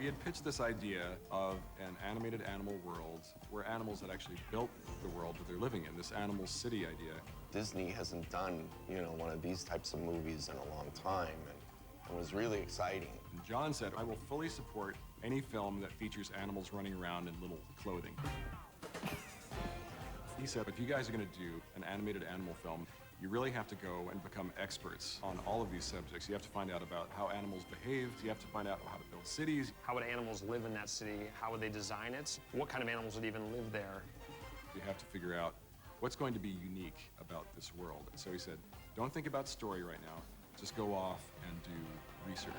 We had pitched this idea of an animated animal world where animals had actually built the world that they're living in, this animal city idea. Disney hasn't done, one of these types of movies in a long time, and it was really exciting. And John said, I will fully support any film that features animals running around in little clothing. He said, if you guys are going to do an animated animal film, you really have to go and become experts on all of these subjects. You have to find out about how animals behave. You have to find out how to build cities. How would animals live in that city? How would they design it? What kind of animals would even live there? You have to figure out what's going to be unique about this world. So he said, don't think about story right now. Just go off and do research.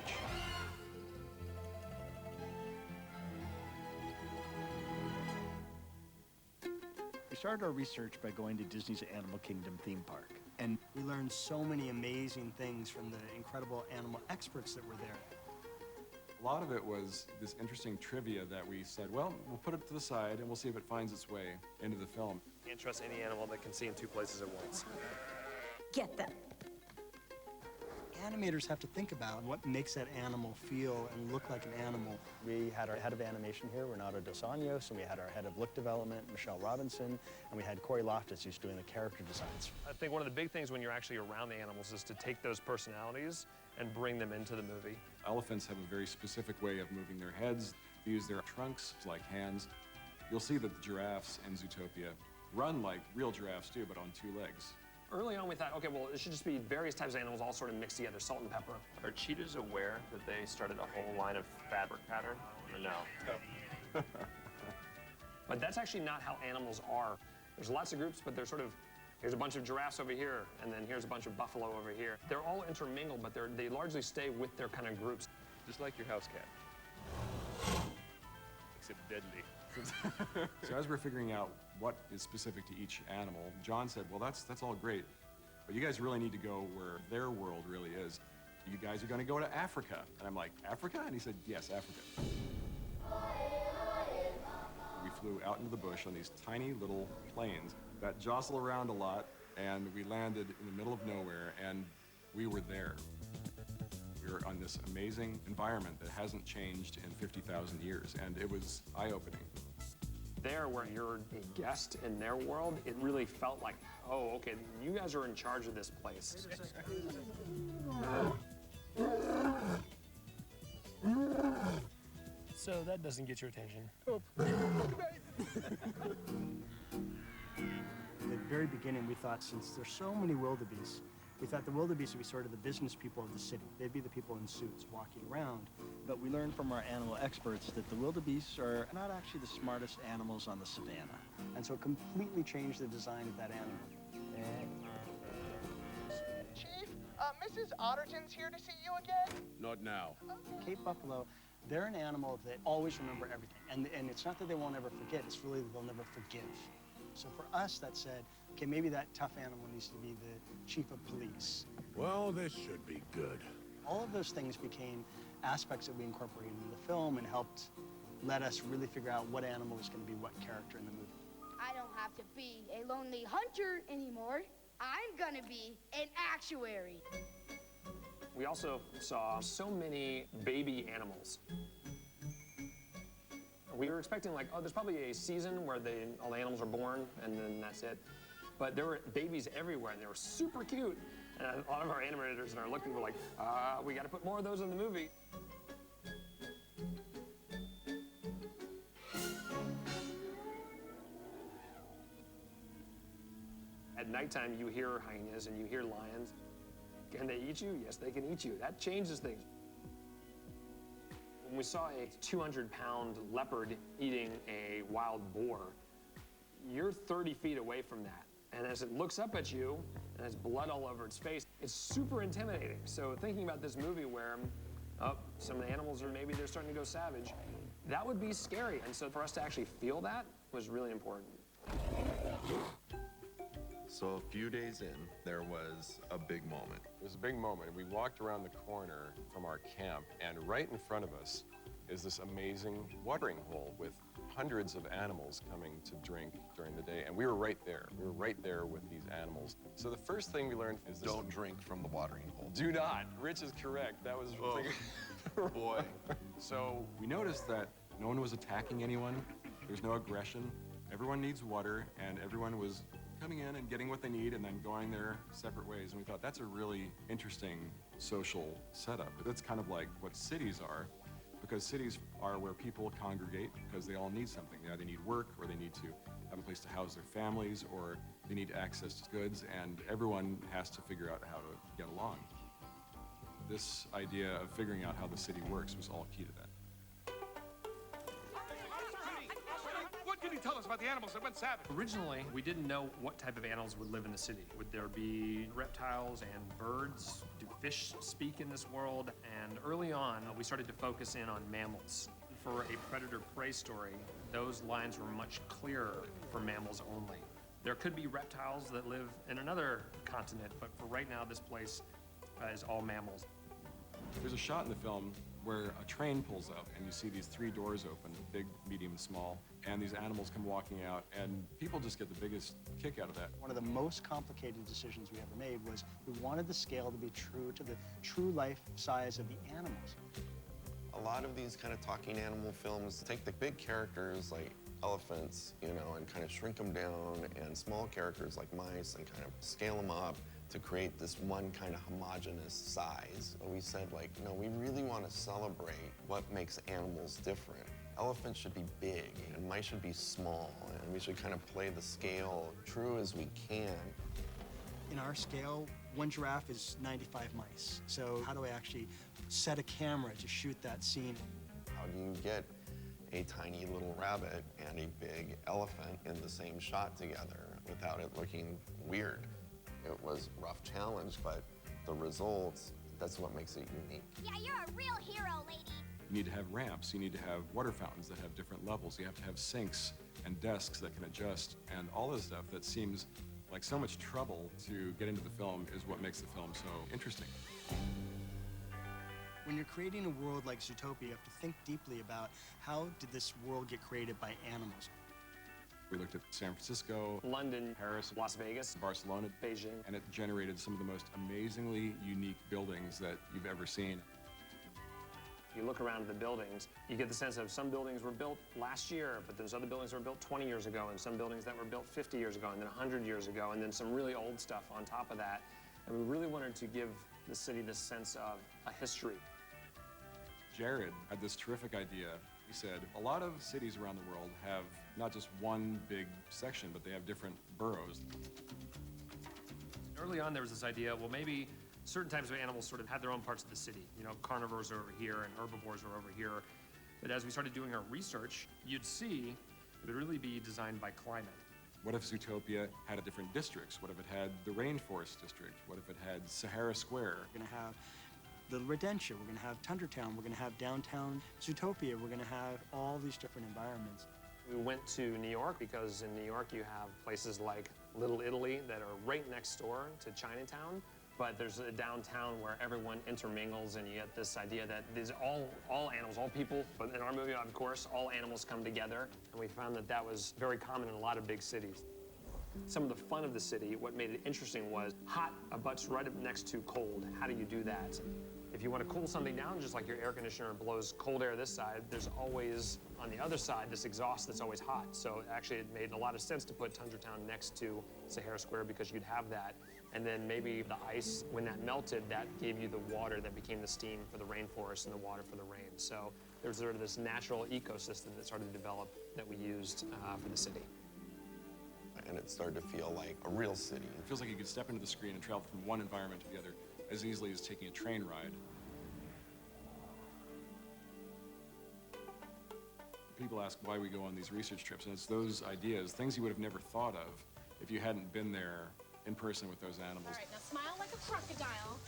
We started our research by going to Disney's Animal Kingdom theme park. And we learned so many amazing things from the incredible animal experts that were there. A lot of it was this interesting trivia that we said, well, we'll put it to the side and we'll see if it finds its way into the film. You can't trust any animal that can see in two places at once. Get them. Animators have to think about what makes that animal feel and look like an animal. We had our head of animation here, Renato Dos Anjos, and we had our head of look development, Michelle Robinson, and we had Corey Loftus, who's doing the character designs. I think one of the big things when you're actually around the animals is to take those personalities and bring them into the movie. Elephants have a very specific way of moving their heads. They use their trunks like hands. You'll see that the giraffes in Zootopia run like real giraffes do, but on two legs. Early on, we thought, okay, well, it should just be various types of animals all sort of mixed together, salt and pepper. Are cheetahs aware that they started a whole line of fabric pattern, or no? But that's actually not how animals are. There's lots of groups, but they're sort of, here's a bunch of giraffes over here, and then here's a bunch of buffalo over here. They're all intermingled, but they largely stay with their kind of groups. Just like your house cat. Except deadly. So as we're figuring out what is specific to each animal, John said, well, that's all great, but you guys really need to go where their world really is. You guys are going to go to Africa. And I'm like, Africa? And he said, yes, Africa. We flew out into the bush on these tiny little planes that jostle around a lot, and we landed in the middle of nowhere, and we were there. We were on this amazing environment that hasn't changed in 50,000 years, and it was eye-opening. There, where you're a guest in their world, it really felt like, oh, okay, you guys are in charge of this place. So that doesn't get your attention. At the very beginning, we thought, since there's so many wildebeests, we thought the wildebeest would be sort of the business people of the city. They'd be the people in suits walking around. But we learned from our animal experts that the wildebeests are not actually the smartest animals on the savannah. And so it completely changed the design of that animal. Chief, Mrs. Otterton's here to see you again. Not now. Cape buffalo, they're an animal that always remember everything. And it's not that they won't ever forget, it's really that they'll never forgive. So for us, that said, okay, maybe that tough animal needs to be the chief of police. Well, this should be good. All of those things became aspects that we incorporated into the film and helped let us really figure out what animal was going to be what character in the movie. I don't have to be a lonely hunter anymore. I'm gonna be an actuary. We also saw so many baby animals. We were expecting, like, oh, there's probably a season where all the animals are born, and then that's it. But there were babies everywhere, and they were super cute. And a lot of our animators and our look people were like, we got to put more of those in the movie. At nighttime, you hear hyenas and you hear lions. Can they eat you? Yes, they can eat you. That changes things. When we saw a 200-pound leopard eating a wild boar, you're 30 feet away from that. And as it looks up at you and has blood all over its face, it's super intimidating. So thinking about this movie where some of the animals maybe they're starting to go savage, that would be scary. And so for us to actually feel that was really important. So a few days in, there was a big moment. It was a big moment. We walked around the corner from our camp, and right in front of us is this amazing watering hole with hundreds of animals coming to drink during the day, and we were right there. We were right there with these animals. So the first thing we learned is Don't drink from the watering hole. do not. Rich is correct. That was Boy. So we noticed that no one was attacking anyone. There's no aggression. Everyone needs water, and everyone was coming in and getting what they need and then going their separate ways. And we thought that's a really interesting social setup. That's kind of like what cities are, because cities are where people congregate because they all need something. They either need work, or they need to have a place to house their families, or they need access to goods, and everyone has to figure out how to get along. This idea of figuring out how the city works was all key to that. What can you tell us about the animals that went savage? Originally, we didn't know what type of animals would live in the city. Would there be reptiles and birds? Do fish speak in this world? And early on, we started to focus in on mammals. For a predator-prey story, those lines were much clearer for mammals only. There could be reptiles that live in another continent, but for right now, this place is all mammals. There's a shot in the film where a train pulls up and you see these 3 doors open, big, medium, small, and these animals come walking out, and people just get the biggest kick out of that. One of the most complicated decisions we ever made was we wanted the scale to be true to the true life size of the animals. A lot of these kind of talking animal films take the big characters like elephants, you know, and kind of shrink them down, and small characters like mice and kind of scale them up to create this one kind of homogeneous size. We said, like, no, we really want to celebrate what makes animals different. Elephants should be big, and mice should be small, and we should kind of play the scale true as we can. In our scale, one giraffe is 95 mice. So how do I actually set a camera to shoot that scene? How do you get a tiny little rabbit and a big elephant in the same shot together without it looking weird? It was a rough challenge, but the results, that's what makes it unique. Yeah, you're a real hero, lady. You need to have ramps, you need to have water fountains that have different levels, you have to have sinks and desks that can adjust, and all this stuff that seems like so much trouble to get into the film is what makes the film so interesting. When you're creating a world like Zootopia, you have to think deeply about how did this world get created by animals. We looked at San Francisco, London, Paris, Las Vegas, Barcelona, Beijing. and it generated some of the most amazingly unique buildings that you've ever seen. If you look around at the buildings, you get the sense of some buildings were built last year, but there's other buildings that were built 20 years ago, and some buildings that were built 50 years ago, and then 100 years ago, and then some really old stuff on top of that. And we really wanted to give the city this sense of a history. Jared had this terrific idea. He said, a lot of cities around the world have not just one big section, but they have different boroughs. Early on, there was this idea, well, maybe certain types of animals sort of had their own parts of the city. You know, carnivores are over here and herbivores are over here. But as we started doing our research, you'd see it would really be designed by climate. What if Zootopia had a different districts? What if it had the Rainforest District? What if it had Sahara Square? We're going to have Little Rodentia, we're going to have Tundra Town, we're going to have downtown Zootopia, we're going to have all these different environments. We went to New York because in New York you have places like Little Italy that are right next door to Chinatown, but there's a downtown where everyone intermingles, and you get this idea that these all animals, all people, but in our movie, of course, all animals come together, and we found that that was very common in a lot of big cities. Some of the fun of the city, what made it interesting was hot abuts right up next to cold. How do you do that? If you want to cool something down, just like your air conditioner blows cold air this side, there's always, on the other side, this exhaust that's always hot. So actually it made a lot of sense to put Tundra Town next to Sahara Square because you'd have that. And then maybe the ice, when that melted, that gave you the water that became the steam for the rainforest and the water for the rain. So there's sort of this natural ecosystem that started to develop that we used for the city. And it started to feel like a real city. It feels like you could step into the screen and travel from one environment to the other as easily as taking a train ride. People ask why we go on these research trips, and it's those ideas, things you would have never thought of if you hadn't been there in person with those animals. All right, now smile like a crocodile.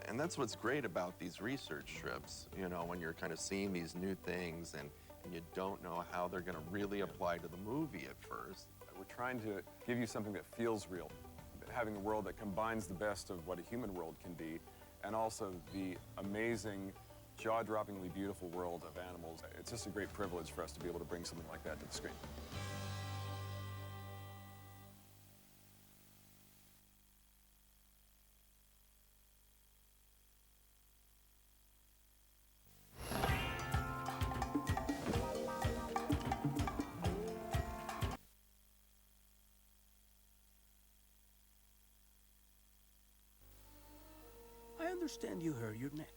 And that's what's great about these research trips, you know, when you're kind of seeing these new things and you don't know how they're going to really apply to the movie at first. We're trying to give you something that feels real, having a world that combines the best of what a human world can be and also the amazing jaw-droppingly beautiful world of animals. It's just a great privilege for us to be able to bring something like that to the screen. I understand you hurt your neck.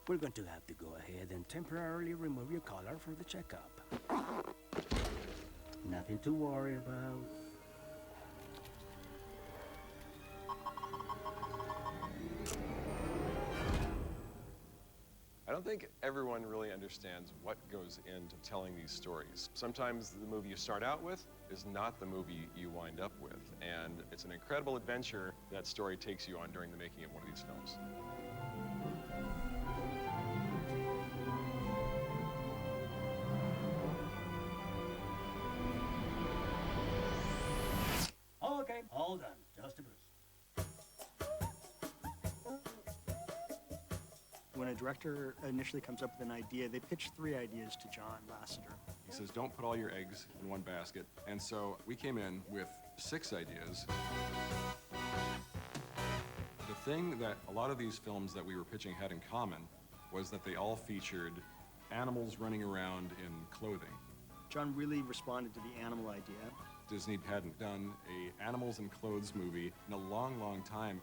We're going to have to go ahead and temporarily remove your collar for the checkup. Nothing to worry about. I don't think everyone really understands what goes into telling these stories. Sometimes the movie you start out with is not the movie you wind up with, and it's an incredible adventure that story takes you on during the making of one of these films. Okay, all done. Just a bruise. When a director initially comes up with an idea, they pitch 3 ideas to John Lasseter. He says, don't put all your eggs in one basket. And so we came in with 6 ideas. The thing that a lot of these films that we were pitching had in common was that they all featured animals running around in clothing. John really responded to the animal idea. Disney hadn't done a animals and clothes movie in a long, long time.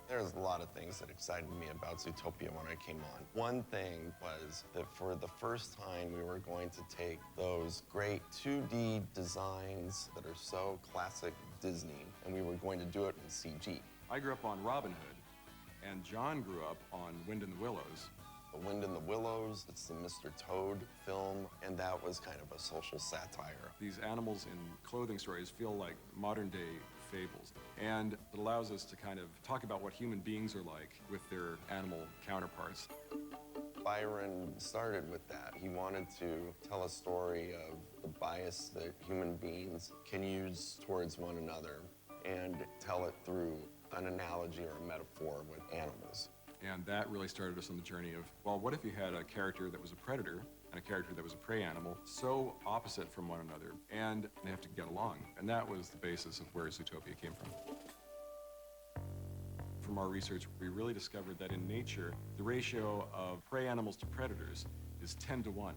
There's a lot of things that excited me about Zootopia when I came on. One thing was that for the first time, we were going to take those great 2D designs that are so classic Disney, and we were going to do it in CG. I grew up on Robin Hood, and John grew up on Wind in the Willows. The Wind in the Willows, it's the Mr. Toad film, and that was kind of a social satire. These animals in clothing stories feel like modern-day fables, and it allows us to kind of talk about what human beings are like with their animal counterparts. Byron started with that. He wanted to tell a story of the bias that human beings can use towards one another and tell it through an analogy or a metaphor with animals. And that really started us on the journey of, well, what if you had a character that was a predator and a character that was a prey animal, so opposite from one another, and they have to get along. And that was the basis of where Zootopia came from. From our research, we really discovered that in nature, the ratio of prey animals to predators is 10 to 1.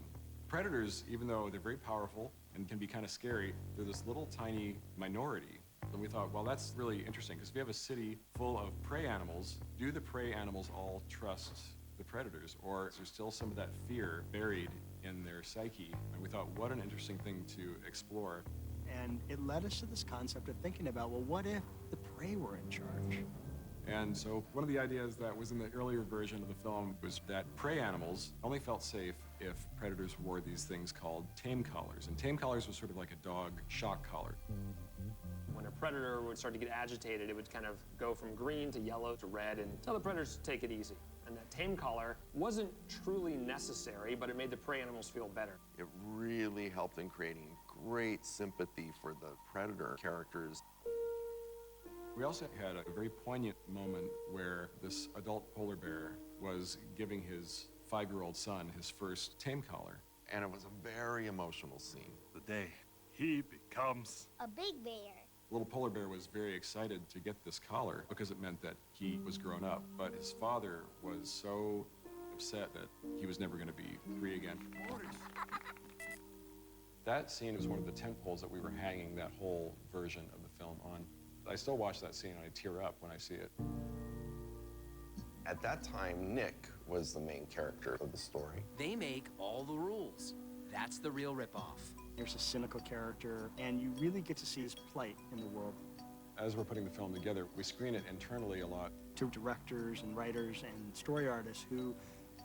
Predators, even though they're very powerful and can be kind of scary, they're this little tiny minority. And we thought, well, that's really interesting, because if you have a city full of prey animals, do the prey animals all trust the predators, or is there still some of that fear buried in their psyche? And we thought, what an interesting thing to explore. And it led us to this concept of thinking about, well, what if the prey were in charge? And so one of the ideas that was in the earlier version of the film was that prey animals only felt safe if predators wore these things called tame collars. And tame collars was sort of like a dog shock collar. When a predator would start to get agitated, it would kind of go from green to yellow to red and tell the predators to take it easy. And that tame collar wasn't truly necessary, but it made the prey animals feel better. It really helped in creating great sympathy for the predator characters. We also had a very poignant moment where this adult polar bear was giving his 5-year-old son his first tame collar. And it was a very emotional scene. The day he becomes a big bear. Little polar bear was very excited to get this collar because it meant that he was grown up. But his father was so upset that he was never going to be free again. That scene was one of the tent poles that we were hanging that whole version of the film on. I still watch that scene and I tear up when I see it. At that time, Nick was the main character of the story. They make all the rules. That's the real ripoff. There's a cynical character, and you really get to see his plight in the world. As we're putting the film together, we screen it internally a lot. To directors and writers and story artists who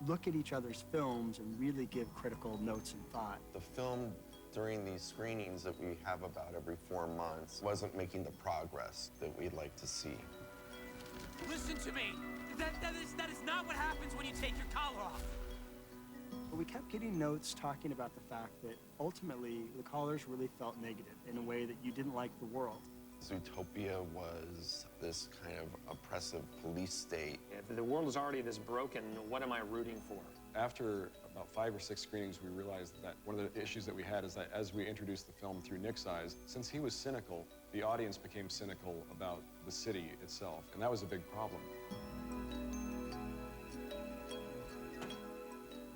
look at each other's films and really give critical notes and thought. The film during these screenings that we have about every 4 months wasn't making the progress that we'd like to see. Listen to me. That is not what happens when you take your collar off. But we kept getting notes talking about the fact that ultimately the collars really felt negative in a way that you didn't like the world. Zootopia was this kind of oppressive police state. If the world is already this broken, what am I rooting for? After about 5 or 6 screenings, we realized that one of the issues that we had is that as we introduced the film through Nick's eyes, since he was cynical, the audience became cynical about the city itself, and that was a big problem.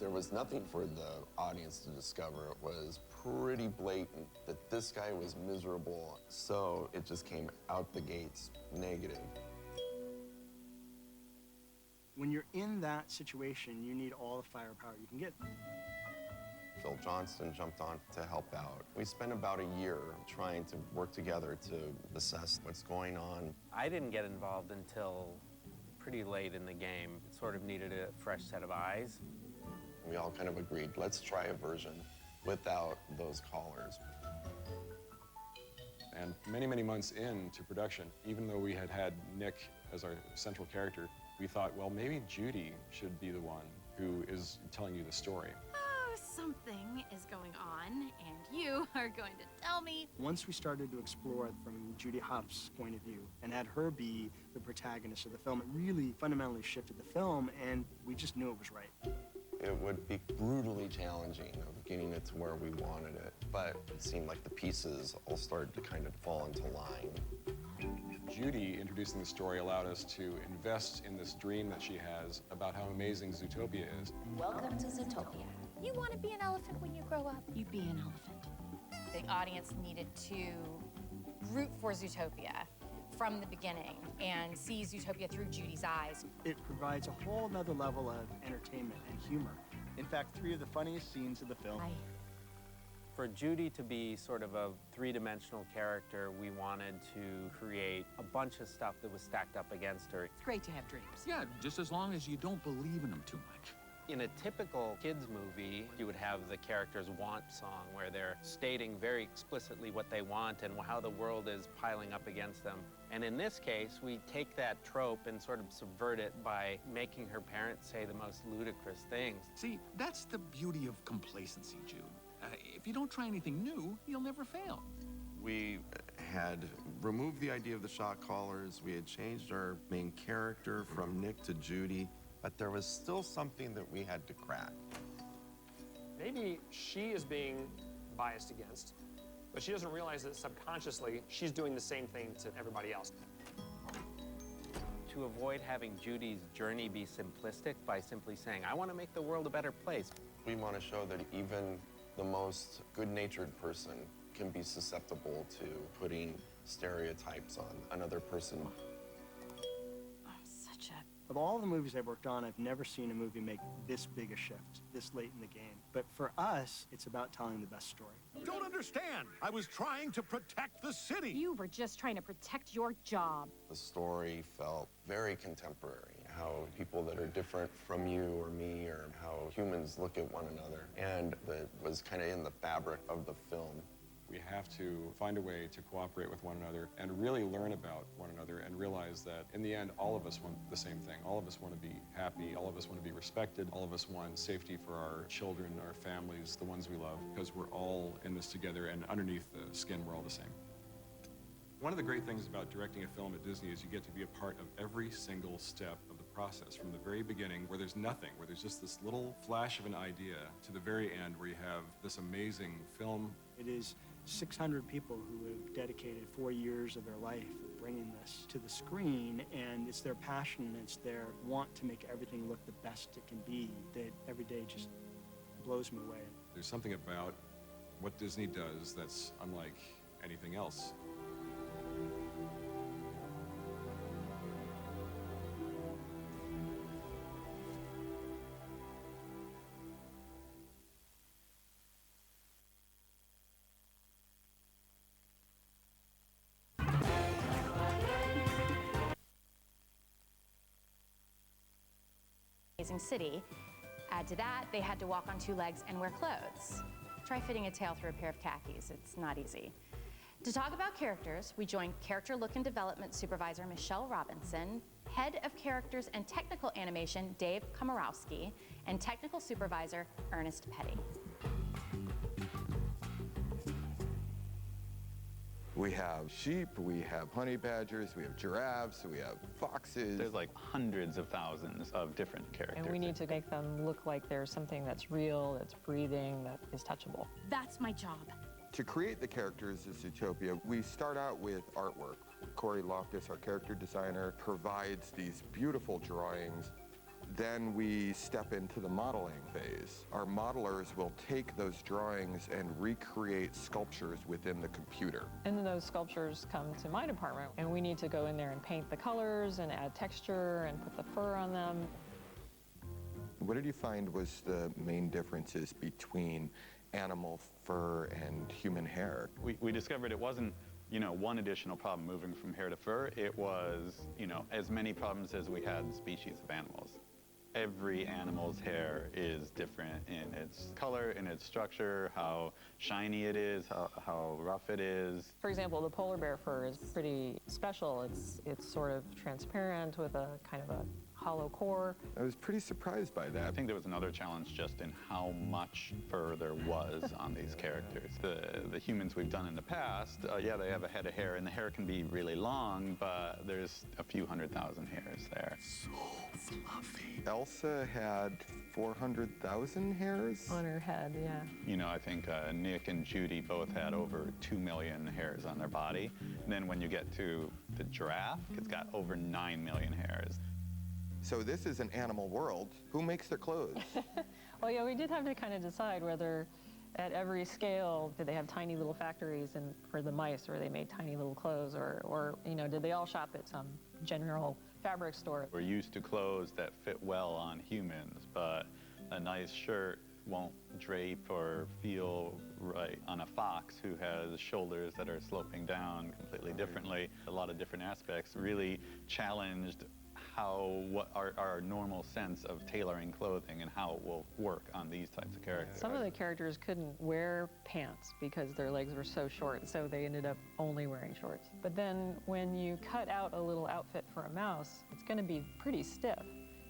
There was nothing for the audience to discover. It was pretty blatant that this guy was miserable, so it just came out the gates negative. When you're in that situation, you need all the firepower you can get. Phil Johnston jumped on to help out. We spent about a year trying to work together to assess what's going on. I didn't get involved until pretty late in the game. It sort of needed a fresh set of eyes. We all kind of agreed, let's try a version without those collars. And many, many months into production, even though we had had Nick as our central character, we thought, well, maybe Judy should be the one who is telling you the story. Oh, something is going on, and you are going to tell me. Once we started to explore from Judy Huff's point of view and had her be the protagonist of the film, it really fundamentally shifted the film, and we just knew it was right. It would be brutally challenging of getting it to where we wanted it, but it seemed like the pieces all started to kind of fall into line. Judy introducing the story allowed us to invest in this dream that she has about how amazing Zootopia is. Welcome to Zootopia. You want to be an elephant when you grow up? You be an elephant. The audience needed to root for Zootopia from the beginning and see Zootopia through Judy's eyes. It provides a whole nother level of entertainment and humor. In fact, 3 of the funniest scenes of the film. For Judy to be sort of a 3-dimensional character, we wanted to create a bunch of stuff that was stacked up against her. It's great to have dreams. Yeah, just as long as you don't believe in them too much. In a typical kids movie, you would have the character's want song where they're stating very explicitly what they want and how the world is piling up against them. And in this case, we take that trope and sort of subvert it by making her parents say the most ludicrous things. See, that's the beauty of complacency, Jude. If you don't try anything new, you'll never fail. We had removed the idea of the shock collars. We had changed our main character from Nick to Judy, but there was still something that we had to crack. Maybe she is being biased against, but she doesn't realize that subconsciously she's doing the same thing to everybody else. To avoid having Judy's journey be simplistic by simply saying, I want to make the world a better place. We want to show that even the most good-natured person can be susceptible to putting stereotypes on another person. Of all the movies I've worked on, I've never seen a movie make this big a shift, this late in the game. But for us, it's about telling the best story. Don't understand. I was trying to protect the city. You were just trying to protect your job. The story felt very contemporary, how people that are different from you or me, or how humans look at one another. And that was kind of in the fabric of the film. We have to find a way to cooperate with one another and really learn about one another and realize that in the end, all of us want the same thing. All of us want to be happy. All of us want to be respected. All of us want safety for our children, our families, the ones we love, because we're all in this together, and underneath the skin, we're all the same. One of the great things about directing a film at Disney is you get to be a part of every single step of the process, from the very beginning, where there's nothing, where there's just this little flash of an idea, to the very end, where you have this amazing film. It is 600 people who have dedicated 4 years of their life bringing this to the screen, and it's their passion and it's their want to make everything look the best it can be that every day just blows me away. There's something about what Disney does that's unlike anything else. Amazing city. Add to that, they had to walk on 2 legs and wear clothes. Try fitting a tail through a pair of khakis. It's not easy. To talk about characters, we joined Character Look and Development Supervisor Michelle Robinson, Head of Characters and Technical Animation Dave Komorowski, and Technical Supervisor Ernest Petty. We have sheep, we have honey badgers, we have giraffes, we have foxes. There's like hundreds of thousands of different characters. And we need to make them look like there's something that's real, that's breathing, that is touchable. That's my job. To create the characters of Zootopia, we start out with artwork. Corey Loftus, our character designer, provides these beautiful drawings. Then we step into the modeling phase. Our modelers will take those drawings and recreate sculptures within the computer. And then those sculptures come to my department, and we need to go in there and paint the colors and add texture and put the fur on them. What did you find was the main differences between animal fur and human hair? We discovered it wasn't, one additional problem moving from hair to fur. It was, as many problems as we had species of animals. Every animal's hair is different in its color, in its structure, how shiny it is, how rough it is. For example, the polar bear fur is pretty special. It's sort of transparent with a kind of a hollow core. I was pretty surprised by that. I think there was another challenge just in how much fur there was on these characters. The humans we've done in the past, yeah, they have a head of hair, and the hair can be really long, but there's a few 100,000 hairs there. So fluffy. Elsa had 400,000 hairs? On her head, yeah. I think Nick and Judy both had over 2 million hairs on their body. And then when you get to the giraffe, it's got over 9 million hairs. So this is an animal world. Who makes their clothes? Well, yeah, we did have to kind of decide whether at every scale, did they have tiny little factories for the mice where they made tiny little clothes, or did they all shop at some general fabric store? We're used to clothes that fit well on humans, but a nice shirt won't drape or feel right on a fox who has shoulders that are sloping down completely differently. A lot of different aspects really challenged what our normal sense of tailoring clothing and how it will work on these types of characters. Some of the characters couldn't wear pants because their legs were so short, so they ended up only wearing shorts. But then when you cut out a little outfit for a mouse, it's going to be pretty stiff.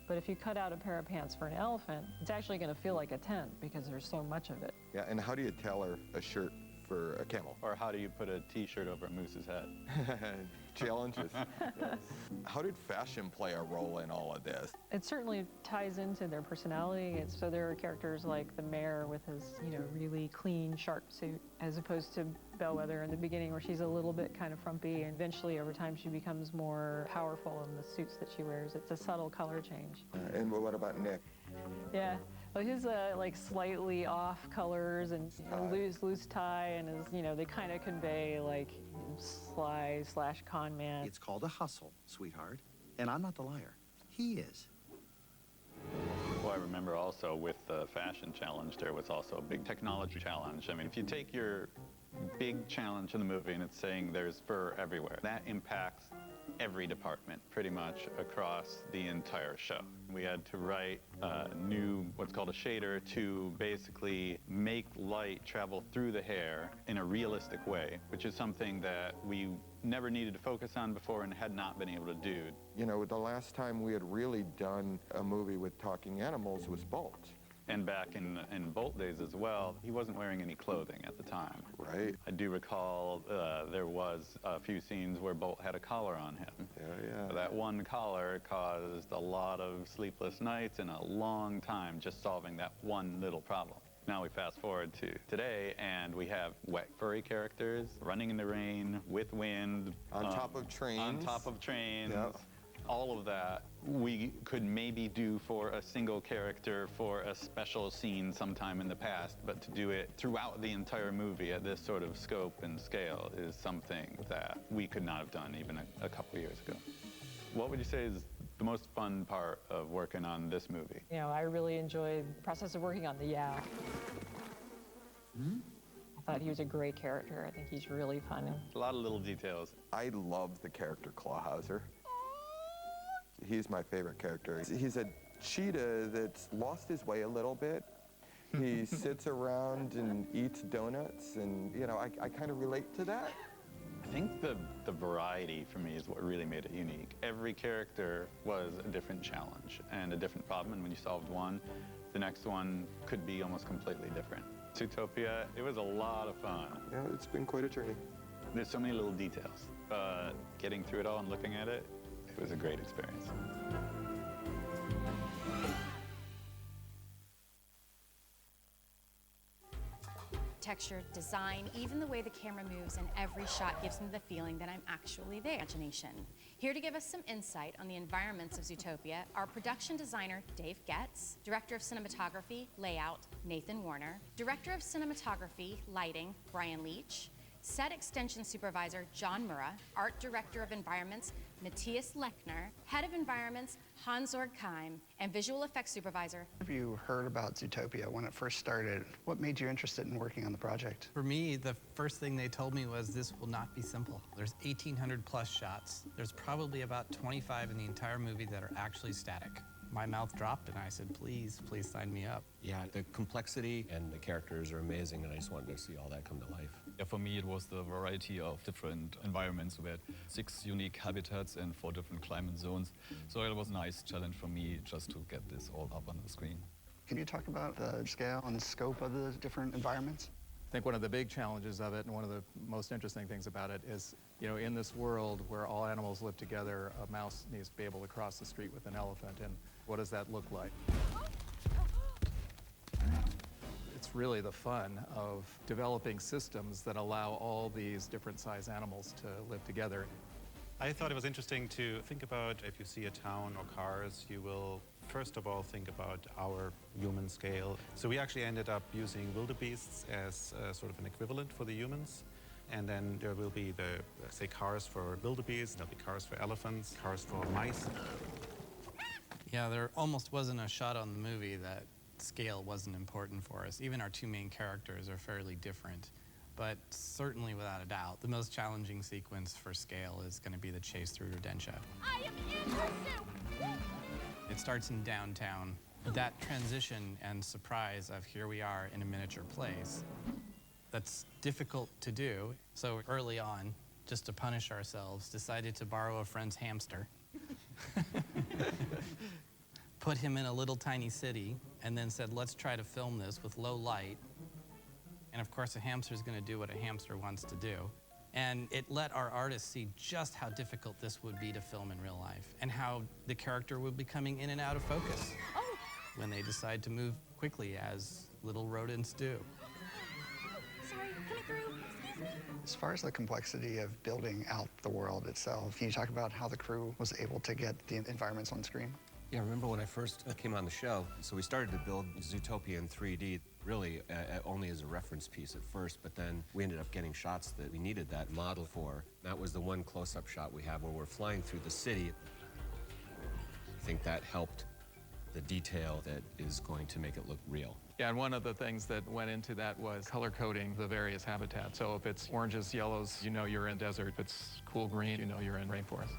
But if you cut out a pair of pants for an elephant, it's actually going to feel like a tent because there's so much of it. Yeah, and how do you tailor a shirt for a camel? Or how do you put a t-shirt over a moose's head? Challenges. Yes. How did fashion play a role in all of this? It certainly ties into their personality. So there are characters like the mayor with his, really clean, sharp suit, as opposed to Bellwether in the beginning where she's a little bit kind of frumpy, and eventually over time she becomes more powerful in the suits that she wears. It's a subtle color change. And what about Nick? Yeah. Well, his like slightly off colors and loose tie, and his, they kind of convey like sly/con man. It's called a hustle, sweetheart, and I'm not the liar. He is. Well, I remember also with the fashion challenge, there was also a big technology challenge. I mean, if you take your big challenge in the movie and it's saying there's fur everywhere, that impacts every department pretty much across the entire show. We had to write a new, what's called a shader, to basically make light travel through the hair in a realistic way, which is something that we never needed to focus on before and had not been able to do. The last time we had really done a movie with talking animals was Bolt. And back in Bolt days as well, he wasn't wearing any clothing at the time. Right. I do recall there was a few scenes where Bolt had a collar on him. Yeah. That one collar caused a lot of sleepless nights and a long time just solving that one little problem. Now we fast forward to today, and we have wet, furry characters running in the rain with wind. On top of trains. On top of trains. Yep. All of that we could maybe do for a single character for a special scene sometime in the past, but to do it throughout the entire movie at this sort of scope and scale is something that we could not have done even a couple years ago. What would you say is the most fun part of working on this movie? I really enjoyed the process of working on the yak. I thought he was a great character. I think he's really fun. A lot of little details. I love the character Clawhauser. He's my favorite character. He's a cheetah that's lost his way a little bit. He sits around and eats donuts, and I kind of relate to that. I think the variety for me is what really made it unique. Every character was a different challenge and a different problem, and when you solved one, the next one could be almost completely different. Zootopia, it was a lot of fun. Yeah, it's been quite a journey. There's so many little details. Getting through it all and looking at it, it was a great experience. Texture, design, even the way the camera moves in every shot gives me the feeling that I'm actually there. Imagination. Here to give us some insight on the environments of Zootopia, our production designer, Dave Getz, director of cinematography, layout, Nathan Warner, director of cinematography, lighting, Brian Leach, set extension supervisor, John Murrah, art director of environments, Matthias Lechner, head of environments, Hans-Org Keim, and visual effects supervisor. Have you heard about Zootopia when it first started? What made you interested in working on the project? For me, the first thing they told me was this will not be simple. There's 1,800 plus shots. There's probably about 25 in the entire movie that are actually static. My mouth dropped and I said, please, please sign me up. Yeah, the complexity and the characters are amazing, and I just wanted to see all that come to life. Yeah, for me, it was the variety of different environments. We had 6 unique habitats and 4 different climate zones. So it was a nice challenge for me just to get this all up on the screen. Can you talk about the scale and the scope of the different environments? I think one of the big challenges of it, and one of the most interesting things about it is, in this world where all animals live together, a mouse needs to be able to cross the street with an elephant, and what does that look like? It's really the fun of developing systems that allow all these different size animals to live together. I thought it was interesting to think about if you see a town or cars, you will first of all think about our human scale. So we actually ended up using wildebeests as sort of an equivalent for the humans. And then there will be the, say, cars for wildebeests, there'll be cars for elephants, cars for mice. Yeah, there almost wasn't a shot on the movie that scale wasn't important for us. Even our 2 main characters are fairly different. But certainly, without a doubt, the most challenging sequence for scale is going to be the chase through Rodentia. I am in pursuit! It starts in downtown. That transition and surprise of here we are in a miniature place, that's difficult to do. So early on, just to punish ourselves, decided to borrow a friend's hamster, put him in a little tiny city, and then said, let's try to film this with low light. And of course, a hamster's going to do what a hamster wants to do. And it let our artists see just how difficult this would be to film in real life, and how the character would be coming in and out of focus when they decide to move quickly, as little rodents do. Sorry, coming through. Excuse me. As far as the complexity of building out the world itself, can you talk about how the crew was able to get the environments on screen? Yeah, I remember when I first came on the show, so we started to build Zootopia in 3D, really only as a reference piece at first, but then we ended up getting shots that we needed that model for. That was the one close-up shot we have where we're flying through the city. I think that helped the detail that is going to make it look real. Yeah, and one of the things that went into that was color coding the various habitats. So if it's oranges, yellows, you know you're in desert. If it's cool green, you know you're in rainforest.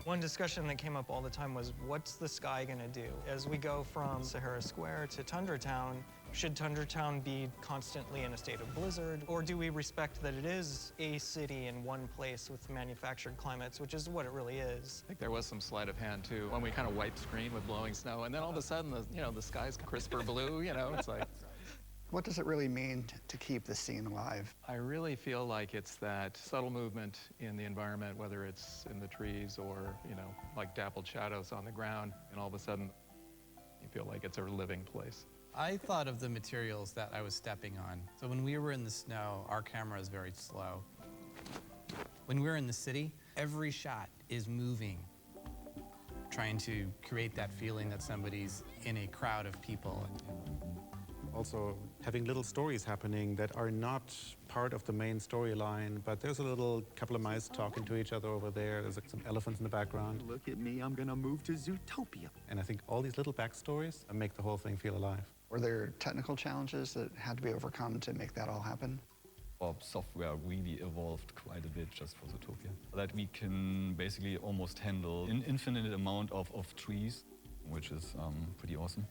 One discussion that came up all the time was, what's the sky gonna do? As we go from Sahara Square to Tundra Town, should Tundra Town be constantly in a state of blizzard? Or do we respect that it is a city in one place with manufactured climates, which is what it really is? I think there was some sleight of hand, too, when we kind of wiped screen with blowing snow, and then all of a sudden, the sky's crisper blue, it's like... What does it really mean to keep the scene alive? I really feel like it's that subtle movement in the environment, whether it's in the trees or, like dappled shadows on the ground, and all of a sudden, you feel like it's a living place. I thought of the materials that I was stepping on. So when we were in the snow, our camera is very slow. When we're in the city, every shot is moving, trying to create that feeling that somebody's in a crowd of people. Also having little stories happening that are not part of the main storyline, but there's a little couple of mice talking to each other over there. There's some elephants in the background. Look at me, I'm gonna move to Zootopia. And I think all these little backstories make the whole thing feel alive. Were there technical challenges that had to be overcome to make that all happen? Our software really evolved quite a bit just for Zootopia. That we can basically almost handle an infinite amount of trees, which is pretty awesome.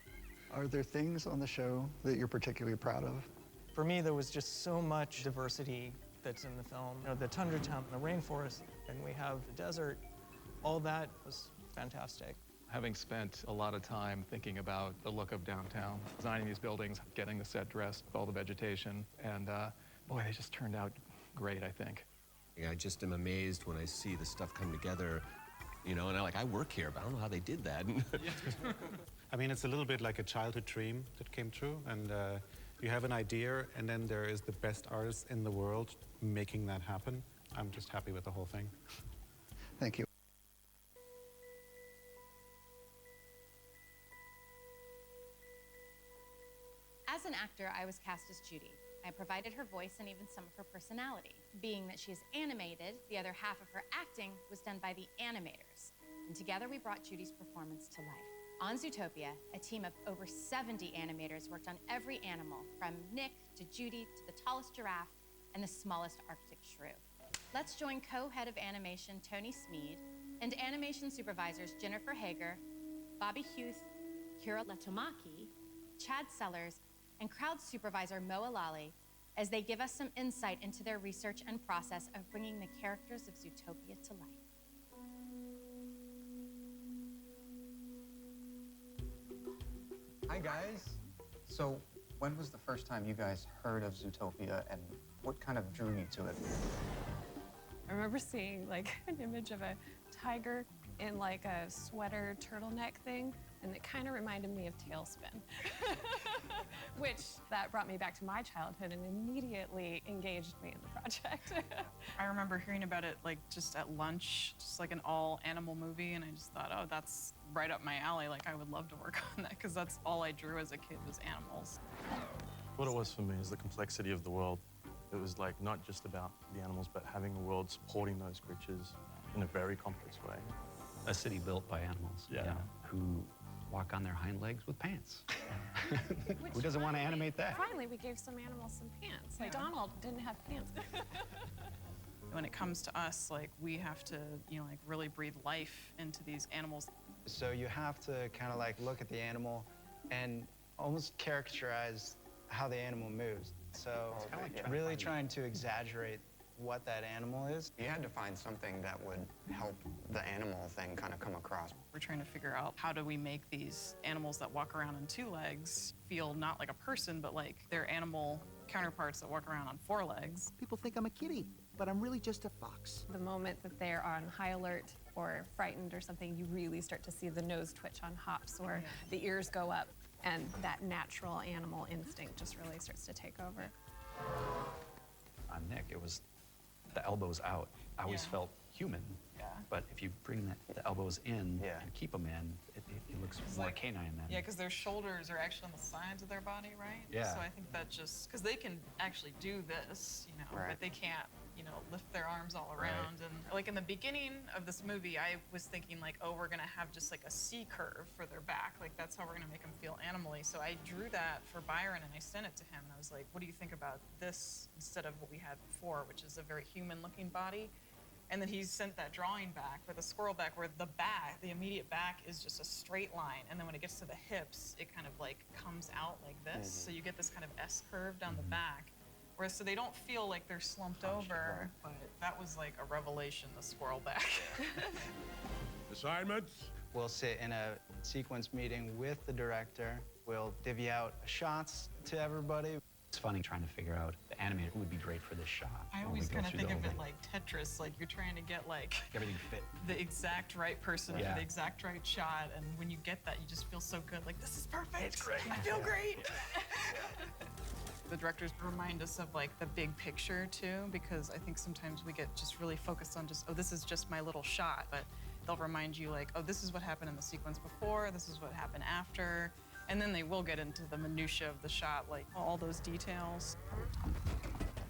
Are there things on the show that you're particularly proud of? For me, there was just so much diversity that's in the film. The tundra town, the rainforest, and we have the desert. All that was fantastic. Having spent a lot of time thinking about the look of downtown, designing these buildings, getting the set dressed with all the vegetation, and boy, they just turned out great, I think. Yeah, I just am amazed when I see the stuff come together, you know, and I work here, but I don't know how they did that. I mean, it's a little bit like a childhood dream that came true, and you have an idea, and then there is the best artist in the world making that happen. I'm just happy with the whole thing. Thank you. As an actor, I was cast as Judy. I provided her voice and even some of her personality. Being that she is animated, the other half of her acting was done by the animators. And together we brought Judy's performance to life. On Zootopia, a team of over 70 animators worked on every animal, from Nick to Judy to the tallest giraffe and the smallest Arctic shrew. Let's join co-head of animation Tony Smead and animation supervisors Jennifer Hager, Bobby Huth, Kira Latomaki, Chad Sellers, and crowd supervisor Mo Alali as they give us some insight into their research and process of bringing the characters of Zootopia to life. Hi guys. So when was the first time you guys heard of Zootopia and what kind of drew you to it? I remember seeing like an image of a tiger in like a sweater turtleneck thing, and it kind of reminded me of Tailspin, which that brought me back to my childhood and immediately engaged me in the project. I remember hearing about it like just at lunch, just like an all animal movie, and I just thought, oh, that's right up my alley. Like I would love to work on that because that's all I drew as a kid was animals. What it was for me is the complexity of the world. It was like not just about the animals, but having a world supporting those creatures in a very complex way. A city built by animals, Yeah. you know, who walk on their hind legs with pants. Who doesn't want to animate that? Finally, we gave some animals some pants. Like Donald didn't have pants. When it comes to us, like we have to, you know, like really breathe life into these animals. So you have to kind of like look at the animal and almost characterize how the animal moves. So really trying to exaggerate what that animal is. You had to find something that would help the animal thing kind of come across. We're trying to figure out how do we make these animals that walk around on 2 legs feel not like a person, but like their animal counterparts that walk around on 4 legs. People think I'm a kitty, but I'm really just a fox. The moment that they're on high alert or frightened or something, you really start to see the nose twitch on hops or the ears go up, and that natural animal instinct just really starts to take over. On Nick, it was the elbows out. I always felt human. But if you bring the elbows in and keep them in, it looks more like- canine then. Yeah, because their shoulders are actually on the sides of their body, right? Yeah. So I think that just, because they can actually do this, you know, but they can't, you know, lift their arms all around. And like in the beginning of this movie, I was thinking like, oh, we're gonna have just like a C curve for their back. Like that's how we're gonna make them feel animally. So I drew that for Byron and I sent it to him. And I was like, what do you think about this instead of what we had before, which is a very human looking body? And then he sent that drawing back with a squirrel back where the back, the immediate back is just a straight line. And then when it gets to the hips, it kind of like comes out like this. So you get this kind of S curve down the back. Whereas so they don't feel like they're slumped over, but that was like a revelation, the squirrel back. Assignments? We'll sit in a sequence meeting with the director. We'll divvy out shots to everybody. It's funny trying to figure out the animator who would be great for this shot. I when always we go kind of through think the of whole it thing. like Tetris, like you're trying to get like Everything fit. the exact right person Yeah. for the exact right shot, and when you get that, you just feel so good. Like this is perfect. It's great. I feel great. The directors remind us of like the big picture too, because I think sometimes we get just really focused on just, oh, this is just my little shot, but they'll remind you like, oh, this is what happened in the sequence before, this is what happened after. And then they will get into the minutia of the shot, like all those details.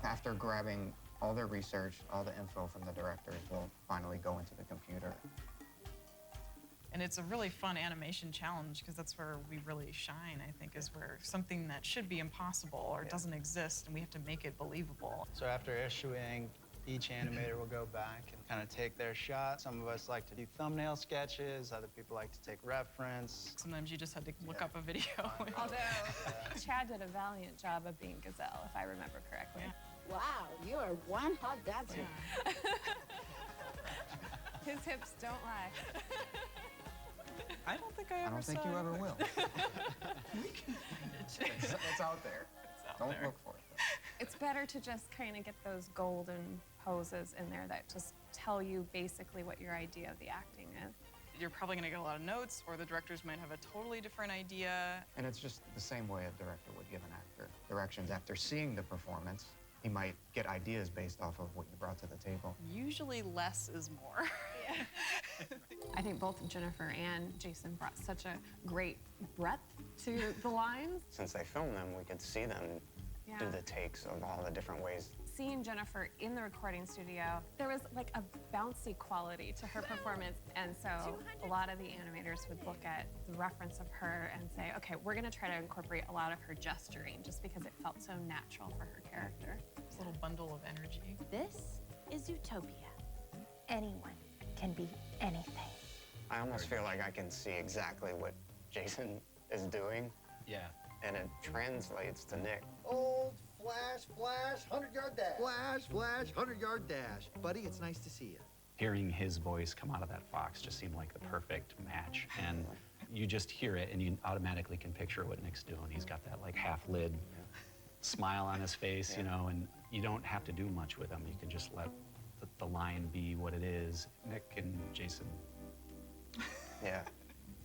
After grabbing all their research, all the info from the directors, we'll finally go into the computer. And it's a really fun animation challenge because that's where we really shine, I think, is where something that should be impossible or doesn't exist and we have to make it believable. So after issuing, each animator will go back and kind of take their shot. Some of us like to do thumbnail sketches. Other people like to take reference. Sometimes you just had to look up a video. Although Chad did a valiant job of being Gazelle, if I remember correctly. Wow, you are one hot dancer. His hips don't lie. I don't think I ever I don't think saw you it. ever will. We can find it. It's out there. Don't look for it. It's It's better to just kind of get those golden poses in there that just tell you basically what your idea of the acting is. You're probably going to get a lot of notes, or the directors might have a totally different idea. And it's just the same way a director would give an actor directions. After seeing the performance, he might get ideas based off of what you brought to the table. Usually less is more. I think both Jennifer and Jason brought such a great breadth to the lines. Since they filmed them, we could see them do the takes of all the different ways. Seeing Jennifer in the recording studio, there was like a bouncy quality to her performance. And so a lot of the animators would look at the reference of her and say, okay, we're gonna try to incorporate a lot of her gesturing just because it felt so natural for her character. This little bundle of energy. This is Zootopia. Anyone can be anything. I almost feel like I can see exactly what Jason is doing. Yeah. And it translates to Nick. Old flash, 100-yard dash. Flash, 100-yard dash. Buddy, it's nice to see you. Hearing his voice come out of that fox just seemed like the perfect match. And you just hear it and you automatically can picture what Nick's doing. He's got that like half-lid smile on his face, you know, and you don't have to do much with him. You can just let the line be what it is. Nick and Jason. Yeah.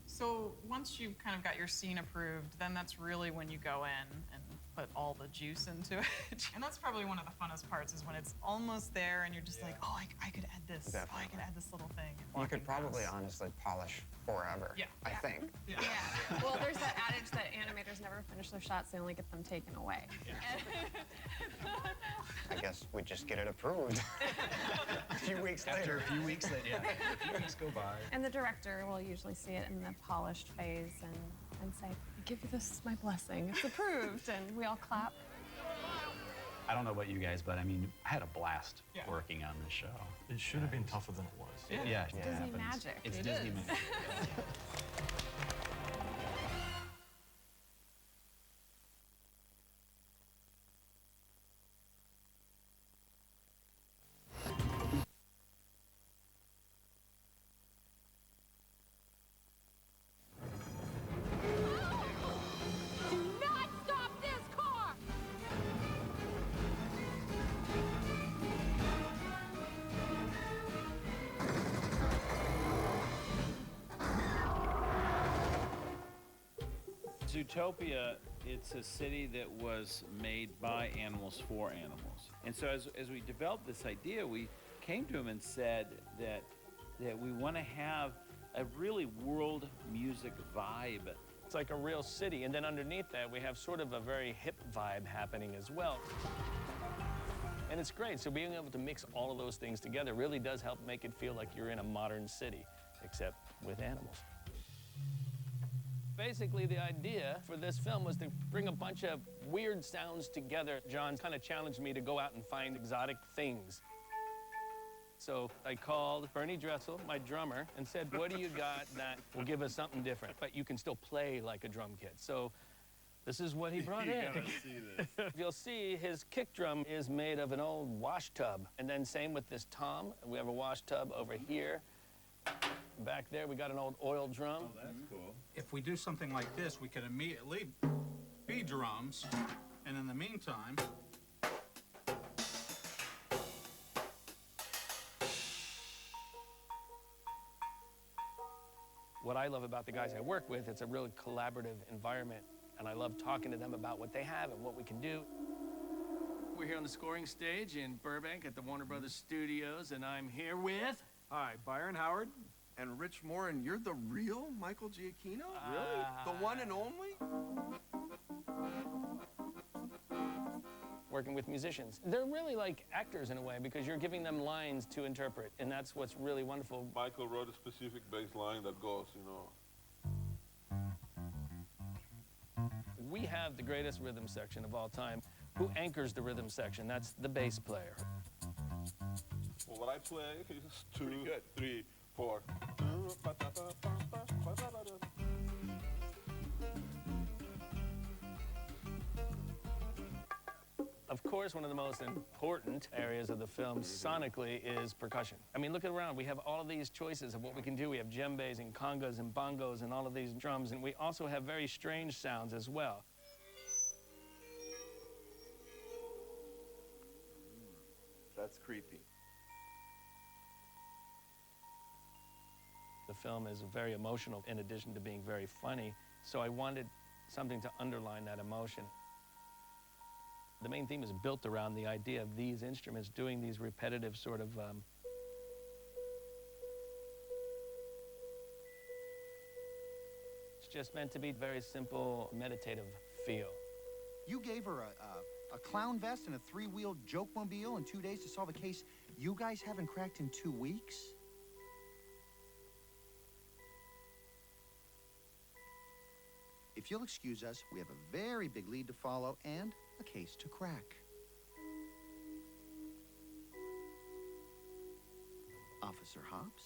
So once you've kind of got your scene approved, then that's really when you go in and put all the juice into it. And that's probably one of the funnest parts, is when it's almost there and you're just like, oh, I could add this. Definitely. Oh, I could add this little thing. You could probably honestly polish forever. Yeah. I think. Yeah. Well, there's that adage that animators never finish their shots, they only get them taken away. I guess we just get it approved. A few weeks later. After a few weeks, a few weeks go by. And the director will usually see it in the polished phase and say, I give you this, my blessing, it's approved, and we all clap. I don't know about you guys, but I mean, I had a blast working on this show. It should have been tougher than it was. Yeah. Disney magic. It's Disney magic. Zootopia, it's a city that was made by animals for animals. And so as we developed this idea, we came to him and said that we want to have a really world music vibe. It's like a real city, and then underneath that, we have sort of a very hip vibe happening as well. And it's great, so being able to mix all of those things together really does help make it feel like you're in a modern city, except with animals. Basically, the idea for this film was to bring a bunch of weird sounds together. John kind of challenged me to go out and find exotic things. So I called Bernie Dressel, my drummer, and said, what do you got that will give us something different, but you can still play like a drum kit? So this is what he brought in. You gotta see this. You'll see his kick drum is made of an old wash tub. And then same with this tom. We have a wash tub over here. Back there, we got an old oil drum. Oh, that's cool. If we do something like this, we can immediately be drums, and in the meantime, What I love about the guys I work with, it's a really collaborative environment, and I love talking to them about what they have and what we can do. We're here on the scoring stage in Burbank at the Warner Brothers Studios, and I'm here with... Hi, Byron Howard and Rich Moore, and you're the real Michael Giacchino? Really? The one and only? Working with musicians. They're really like actors in a way because you're giving them lines to interpret, and that's what's really wonderful. Michael wrote a specific bass line that goes, We have the greatest rhythm section of all time. Who anchors the rhythm section? That's the bass player. Well, what I play is 2, 3, 4. Of course, one of the most important areas of the film sonically is percussion. I mean, look around. We have all of these choices of what we can do. We have djembes and congas and bongos and all of these drums, and we also have very strange sounds as well. That's creepy. The film is very emotional in addition to being very funny, so I wanted something to underline that emotion. The main theme is built around the idea of these instruments doing these repetitive sort of it's just meant to be very simple, meditative feel. You gave her a clown vest and a three-wheeled joke-mobile in 2 days to solve a case you guys haven't cracked in 2 weeks? If you'll excuse us, we have a very big lead to follow and a case to crack. Officer Hobbs?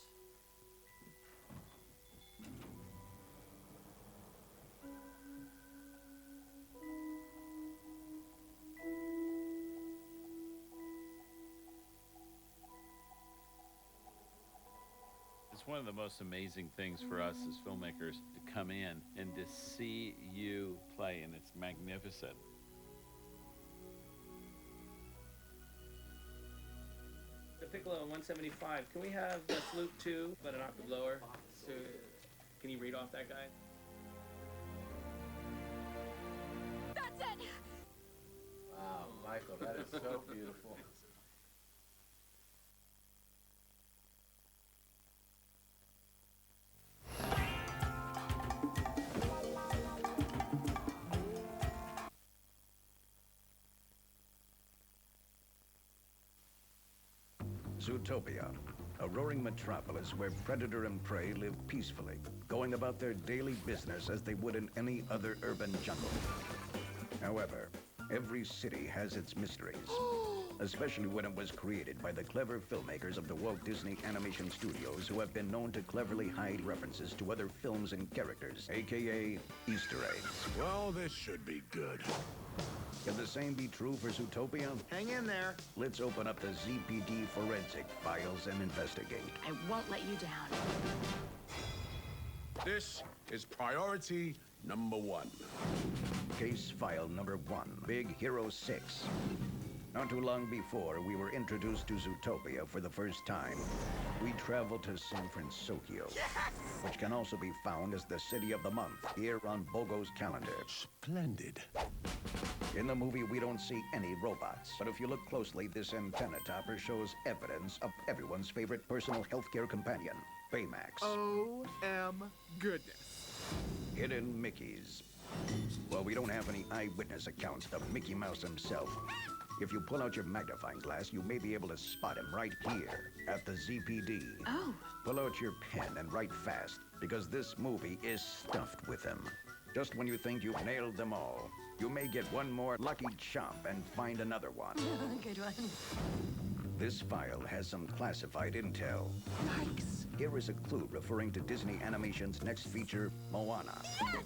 It's one of the most amazing things for us as filmmakers to come in and to see you play, and it's magnificent. The piccolo in 175, can we have the flute 2, but an octave lower? So, can you read off that guy? That's it! Wow, Michael, that is so beautiful. Zootopia, a roaring metropolis where predator and prey live peacefully, going about their daily business as they would in any other urban jungle. However, every city has its mysteries, especially when it was created by the clever filmmakers of the Walt Disney Animation Studios who have been known to cleverly hide references to other films and characters, aka Easter eggs. Well, this should be good. Can the same be true for Zootopia? Hang in there. Let's open up the ZPD forensic files and investigate. I won't let you down. This is priority number 1. Case file number 1, Big Hero 6. Not too long before we were introduced to Zootopia for the first time, we traveled to San Francisco, which can also be found as the city of the month here on Bogo's calendar. Splendid. In the movie, we don't see any robots, but if you look closely, this antenna topper shows evidence of everyone's favorite personal healthcare companion, Baymax. Oh, goodness. Hidden Mickeys. Well, we don't have any eyewitness accounts of Mickey Mouse himself. If you pull out your magnifying glass, you may be able to spot him right here at the ZPD. Oh. Pull out your pen and write fast, because this movie is stuffed with them. Just when you think you've nailed them all, you may get one more lucky chomp and find another one. Good one. This file has some classified intel. Yikes. Here is a clue referring to Disney Animation's next feature, Moana. Yes!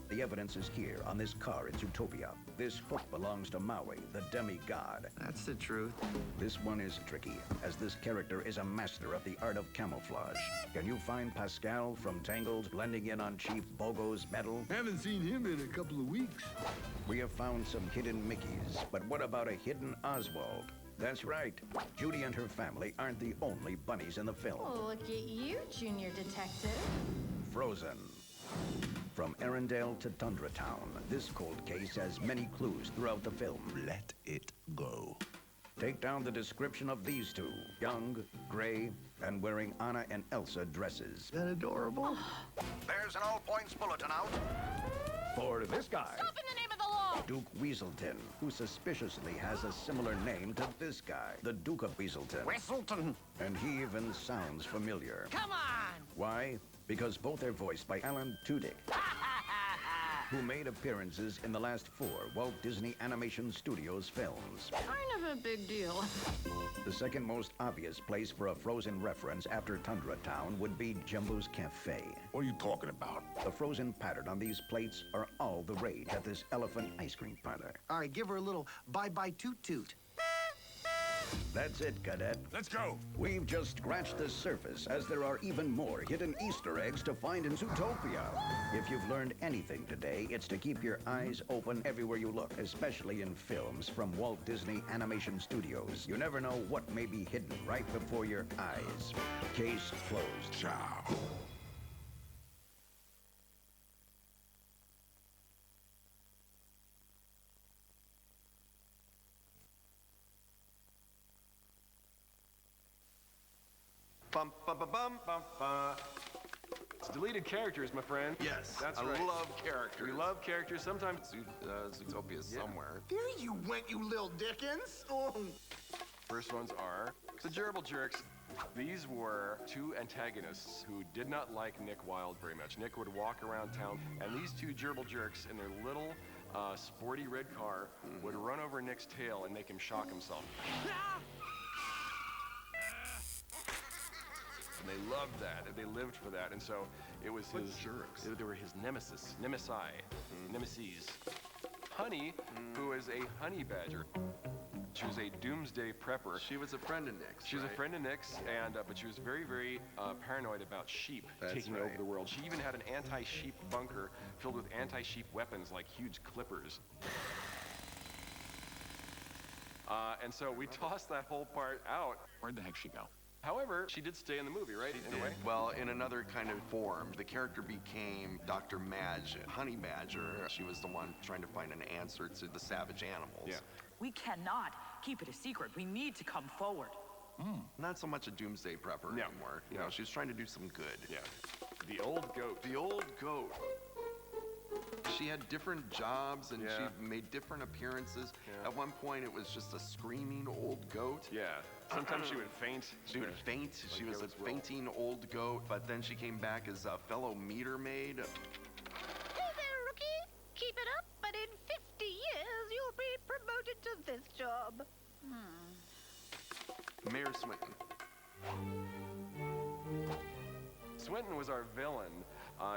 The evidence is here on this car in Zootopia. This hook belongs to Maui, the demigod. That's the truth. This one is tricky, as this character is a master of the art of camouflage. Can you find Pascal from Tangled blending in on Chief Bogo's metal? Haven't seen him in a couple of weeks. We have found some hidden Mickeys, but what about a hidden Oswald? That's right. Judy and her family aren't the only bunnies in the film. Oh, look at you, Junior Detective. Frozen. From Arendelle to Tundra Town, this cold case has many clues throughout the film. Let it go. Take down the description of these two. Young, gray, and wearing Anna and Elsa dresses. Is that adorable? There's an all-points bulletin out for this guy. Stop in the name of the law! Duke Weaselton, who suspiciously has a similar name to this guy, the Duke of Weaselton. Weaselton! And he even sounds familiar. Come on! Why? Because both are voiced by Alan Tudyk, who made appearances in the last 4 Walt Disney Animation Studios films. Kind of a big deal. The second most obvious place for a Frozen reference after Tundra Town would be Jumbo's Cafe. What are you talking about? The Frozen pattern on these plates are all the rage at this elephant ice cream parlor. All right, give her a little bye-bye toot-toot. That's it, Cadet. Let's go. We've just scratched the surface, as there are even more hidden Easter eggs to find in Zootopia. If you've learned anything today, it's to keep your eyes open everywhere you look, especially in films from Walt Disney Animation Studios. You never know what may be hidden right before your eyes. Case closed. Ciao. Bum, bum, bum, bum, bum, bum. It's deleted characters, my friend. Yes, That's I right. love characters. We love characters. Sometimes Zootopia somewhere. There you went, you little Dickens. Oh. first ones are the Gerbil Jerks. These were two antagonists who did not like Nick Wilde very much. Nick would walk around town, and these two Gerbil Jerks in their little sporty red car would run over Nick's tail and make him shock himself. And they loved that, and they lived for that, and so it was his jerks. They were his nemesis, nemesis. Honey, who is a honey badger. She was a doomsday prepper. She was a friend of Nick's. She was a friend of Nick's, and but she was very, very paranoid about sheep taking over the world. She even had an anti-sheep bunker filled with anti-sheep weapons like huge clippers. And so we tossed that whole part out. Where'd the heck she go? However, she did stay in the movie, right? In a way? Well, in another kind of form. The character became Dr. Madge, Honey Badger. She was the one trying to find an answer to the savage animals. Yeah. We cannot keep it a secret. We need to come forward. Not so much a doomsday prepper anymore. You know, she was trying to do some good. Yeah. The old goat. The old goat. She had different jobs and she made different appearances. At one point, it was just a screaming old goat. Yeah. Sometimes she would faint. She would faint. She was a fainting old goat, but then she came back as a fellow meter maid. Hey there, rookie. Keep it up, but in 50 years, you'll be promoted to this job. Mayor Swinton. Swinton was our villain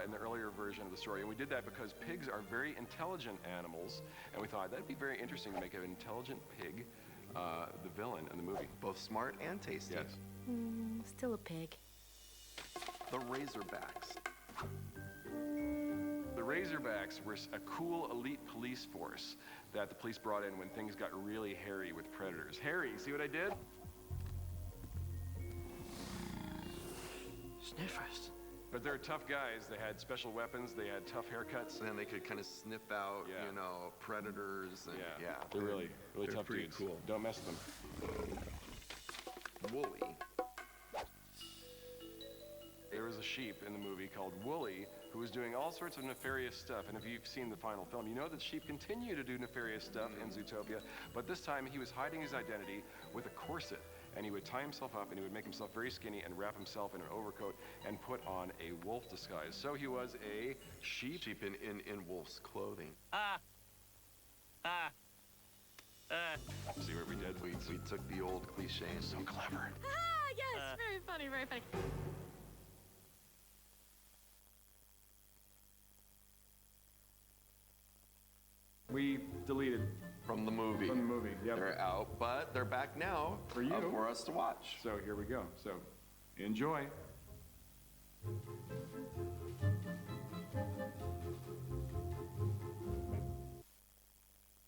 in the earlier version of the story, and we did that because pigs are very intelligent animals, and we thought that'd be very interesting to make an intelligent pig the villain in the movie. Both smart and tasty. Yes. Still a pig. The Razorbacks. The Razorbacks were a cool elite police force that the police brought in when things got really hairy with predators. Hairy, see what I did? Sniffers. But they're tough guys. They had special weapons. They had tough haircuts. And they could kind of sniff out, you know, predators. And, They're really they're tough pretty dudes. cool. Don't mess with them. Wooly. There was a sheep in the movie called Wooly who was doing all sorts of nefarious stuff. And if you've seen the final film, you know that sheep continue to do nefarious stuff in Zootopia. But this time he was hiding his identity with a corset. And he would tie himself up and he would make himself very skinny and wrap himself in an overcoat and put on a wolf disguise. So he was a sheep. Sheep in wolf's clothing. See what we did? We took the old cliche and so clever. Yes, very funny, very funny. We deleted from the movie. From the movie, yep. They're out, but they're back now for you, for us to watch. So here we go. So enjoy.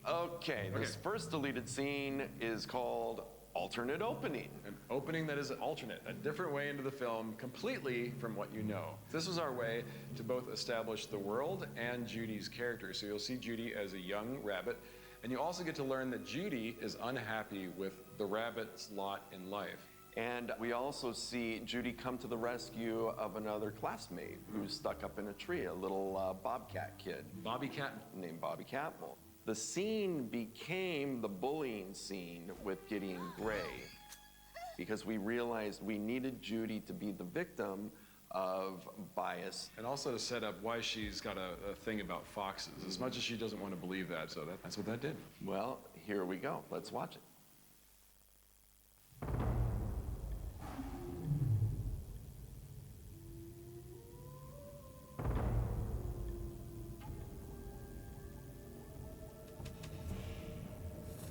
Okay, this first deleted scene is called Alternate Opening. An opening that is an alternate, a different way into the film, completely from what you know. This was our way to both establish the world and Judy's character. So you'll see Judy as a young rabbit, and you also get to learn that Judy is unhappy with the rabbit's lot in life. And we also see Judy come to the rescue of another classmate who's stuck up in a tree, a little bobcat kid. Bobby Cat. Named Bobby Catmull. The scene became the bullying scene with Gideon Gray because we realized we needed Judy to be the victim of bias. And also to set up why she's got a thing about foxes, as much as she doesn't want to believe that, so that's what that did. Well, here we go. Let's watch it.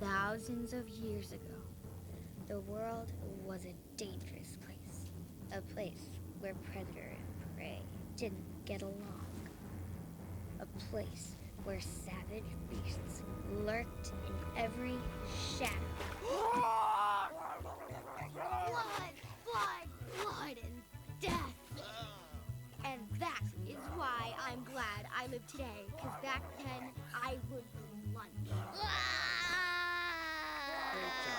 Thousands of years ago, The world was a dangerous place. A place where predator and prey didn't get along. A place where savage beasts lurked in every shadow. Blood, blood, blood, and death. And that is why I'm glad I live today, because back then I would blunt. Great job.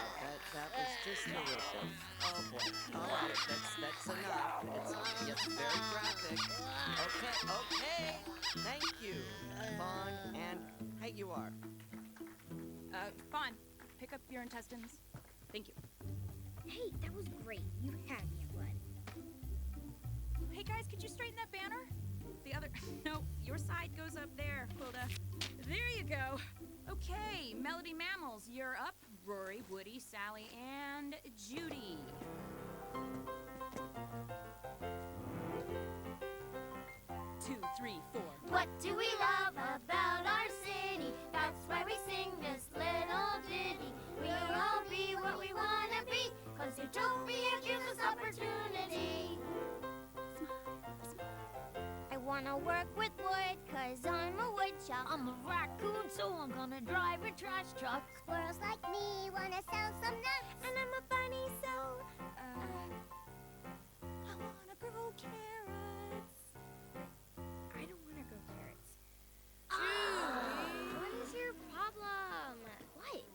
That was just terrific. Oh boy. All right, that's enough. It's just very graphic. Okay. Thank you, Fawn. And hey, you are. Fawn, pick up your intestines. Thank you. Hey, that was great. You had me at blood. Hey guys, could you straighten that banner? The other, no, your side goes up there, Quilda. There you go. Okay, Melody Mammals, you're up. Rory, Woody, Sally, and Judy. Two, three, four. What do we love about our city? That's why we sing this little ditty. We'll all be what we wanna be, 'cause Utopia gives us opportunity. I wanna work with wood, 'cause I'm a woodchuck. I'm a raccoon, so I'm gonna drive a trash truck. Squirrels like me wanna sell some nuts. And I'm a bunny, so I wanna grow carrots. I don't wanna grow carrots. Judy! What is your problem? What?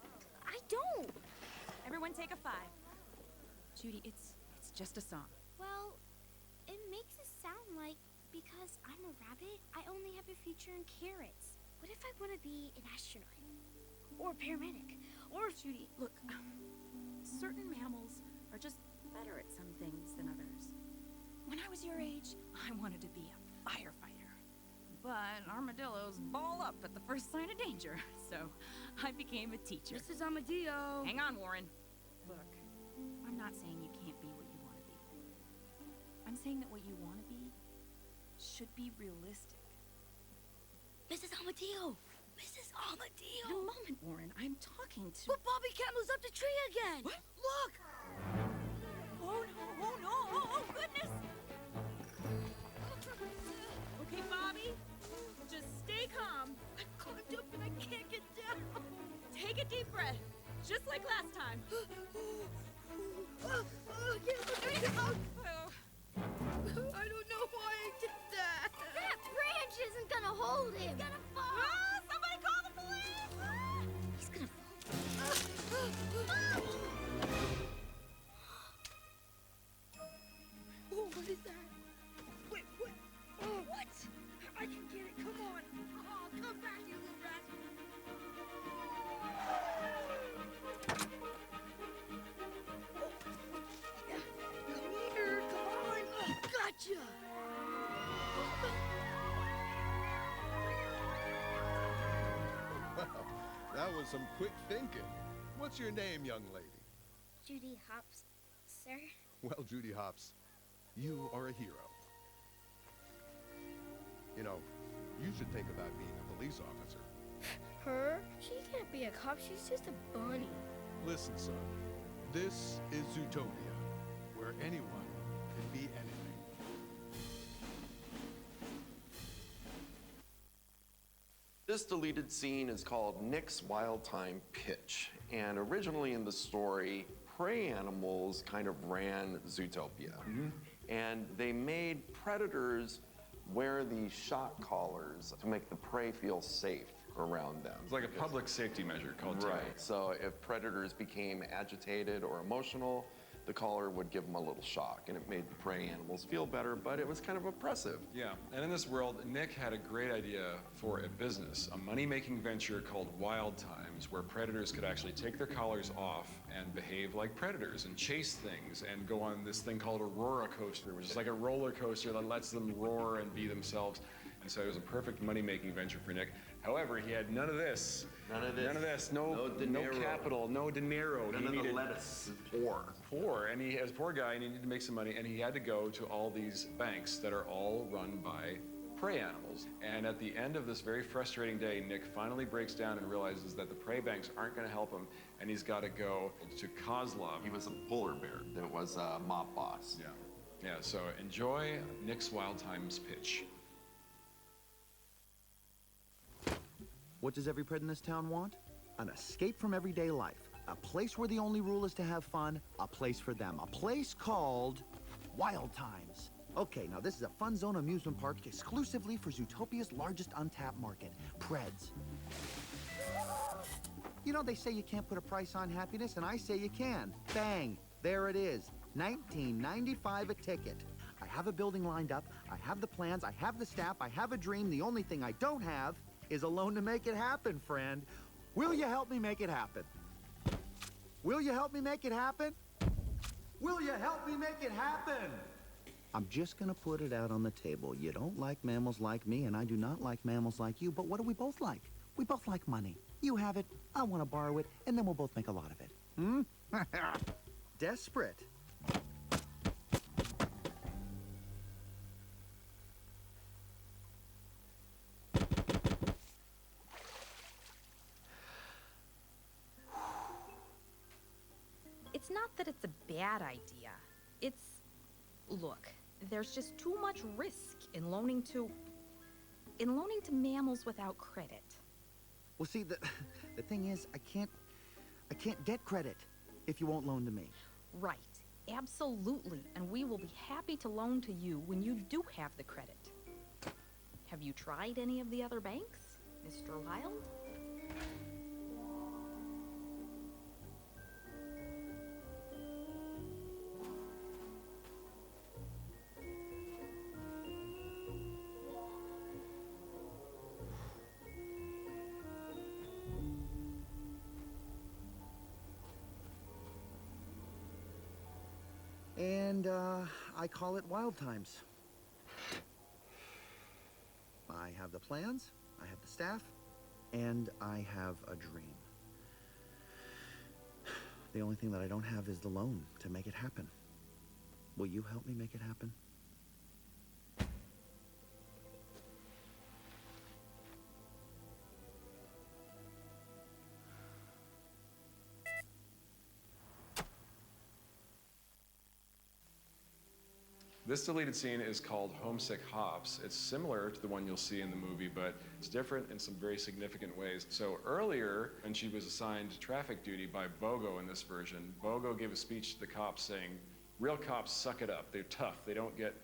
I don't. Everyone take a 5. Judy, it's just a song. Well, it makes it sound like because I'm a rabbit, I only have a future in carrots. What if I want to be an astronaut? Or a paramedic? Or Judy, look, certain mammals are just better at some things than others. When I was your age, I wanted to be a firefighter. But armadillos ball up at the first sign of danger, so I became a teacher. Mrs. Armadillo. Hang on, Warren. Look, I'm not saying you can't be what you want to be. I'm saying that what you want to be should be realistic. Mrs. Armadillo! Mrs. Armadillo! In a moment, Warren, I'm talking to... But Bobby Campbell's up the tree again! What? Look! Oh no, oh goodness! Okay, Bobby, just stay calm. I climbed up and I can't get down. Take a deep breath, just like last time. I don't know why I did that. That branch isn't gonna hold him. He's gonna fall. Somebody call the police! He's gonna fall. Oh, what is that? Wait, what? Oh, what? I can get it. Come on. Oh, come back, you little rascal. Come here. Come on. Oh, gotcha. Well, that was some quick thinking. What's your name, young lady? Judy Hops, sir. Well, Judy Hopps, you are a hero. You know, you should think about being a police officer. Her? She can't be a cop. She's just a bunny. Listen, son, this is Zootopia, where anyone can be anything. This deleted scene is called Nick's Wild Time Pitch. And originally in the story, prey animals kind of ran Zootopia. And they made predators wear these shock collars to make the prey feel safe around them. It's like a public safety measure called topia. Right. So if predators became agitated or emotional, the collar would give them a little shock, and it made the prey animals feel better, but it was kind of oppressive. Yeah, and in this world, Nick had a great idea for a business, a money-making venture called Wild Times, where predators could actually take their collars off and behave like predators and chase things and go on this thing called a roller coaster, which is like a roller coaster that lets them roar and be themselves. And so it was a perfect money-making venture for Nick. However, he had none of this. None of this. None of this. No capital, no dinero. None of the lettuce. Poor, and he was a poor guy, and he needed to make some money, and he had to go to all these banks that are all run by prey animals. And at the end of this very frustrating day, Nick finally breaks down and realizes that the prey banks aren't going to help him, and he's got to go to Kozlov. He was a polar bear that was a mob boss. Yeah. Yeah, so enjoy Nick's Wild Times pitch. What does every pred in this town want? An escape from everyday life. A place where the only rule is to have fun. A place for them. A place called Wild Times. Okay, now this is a fun zone amusement park exclusively for Zootopia's largest untapped market, Preds. You know, they say you can't put a price on happiness, and I say you can. Bang! There it is. $19.95 a ticket. I have a building lined up. I have the plans. I have the staff. I have a dream. The only thing I don't have is a loan to make it happen, friend. Will you help me make it happen? Will you help me make it happen? Will you help me make it happen? I'm just gonna put it out on the table. You don't like mammals like me, and I do not like mammals like you, but what do we both like? We both like money. You have it, I want to borrow it, and then we'll both make a lot of it. Hmm? Desperate. It's not that it's a bad idea. Look, there's just too much risk in loaning to mammals without credit. Well, see, the thing is, I can't get credit if you won't loan to me. Right, absolutely, and we will be happy to loan to you when you do have the credit. Have you tried any of the other banks, Mr. Wild? And, I call it Wild Times. I have the plans, I have the staff, and I have a dream. The only thing that I don't have is the loan to make it happen. Will you help me make it happen? This deleted scene is called Homesick Hops. It's similar to the one you'll see in the movie, but it's different in some very significant ways. So earlier, when she was assigned traffic duty by Bogo in this version, Bogo gave a speech to the cops saying, real cops suck it up. They're tough. They don't get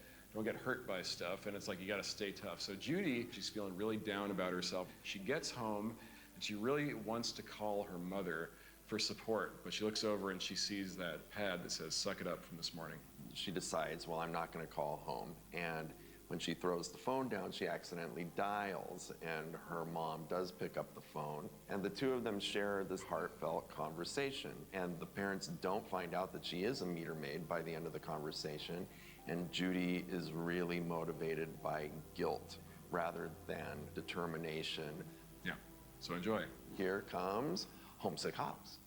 hurt by stuff, and it's like you gotta stay tough. So Judy, she's feeling really down about herself. She gets home, and she really wants to call her mother for support, but she looks over and she sees that pad that says suck it up from this morning. She decides, well, I'm not going to call home. And when she throws the phone down, she accidentally dials, and her mom does pick up the phone. And the two of them share this heartfelt conversation. And the parents don't find out that she is a meter maid by the end of the conversation. And Judy is really motivated by guilt rather than determination. Yeah, so enjoy. Here comes Homesick Hops.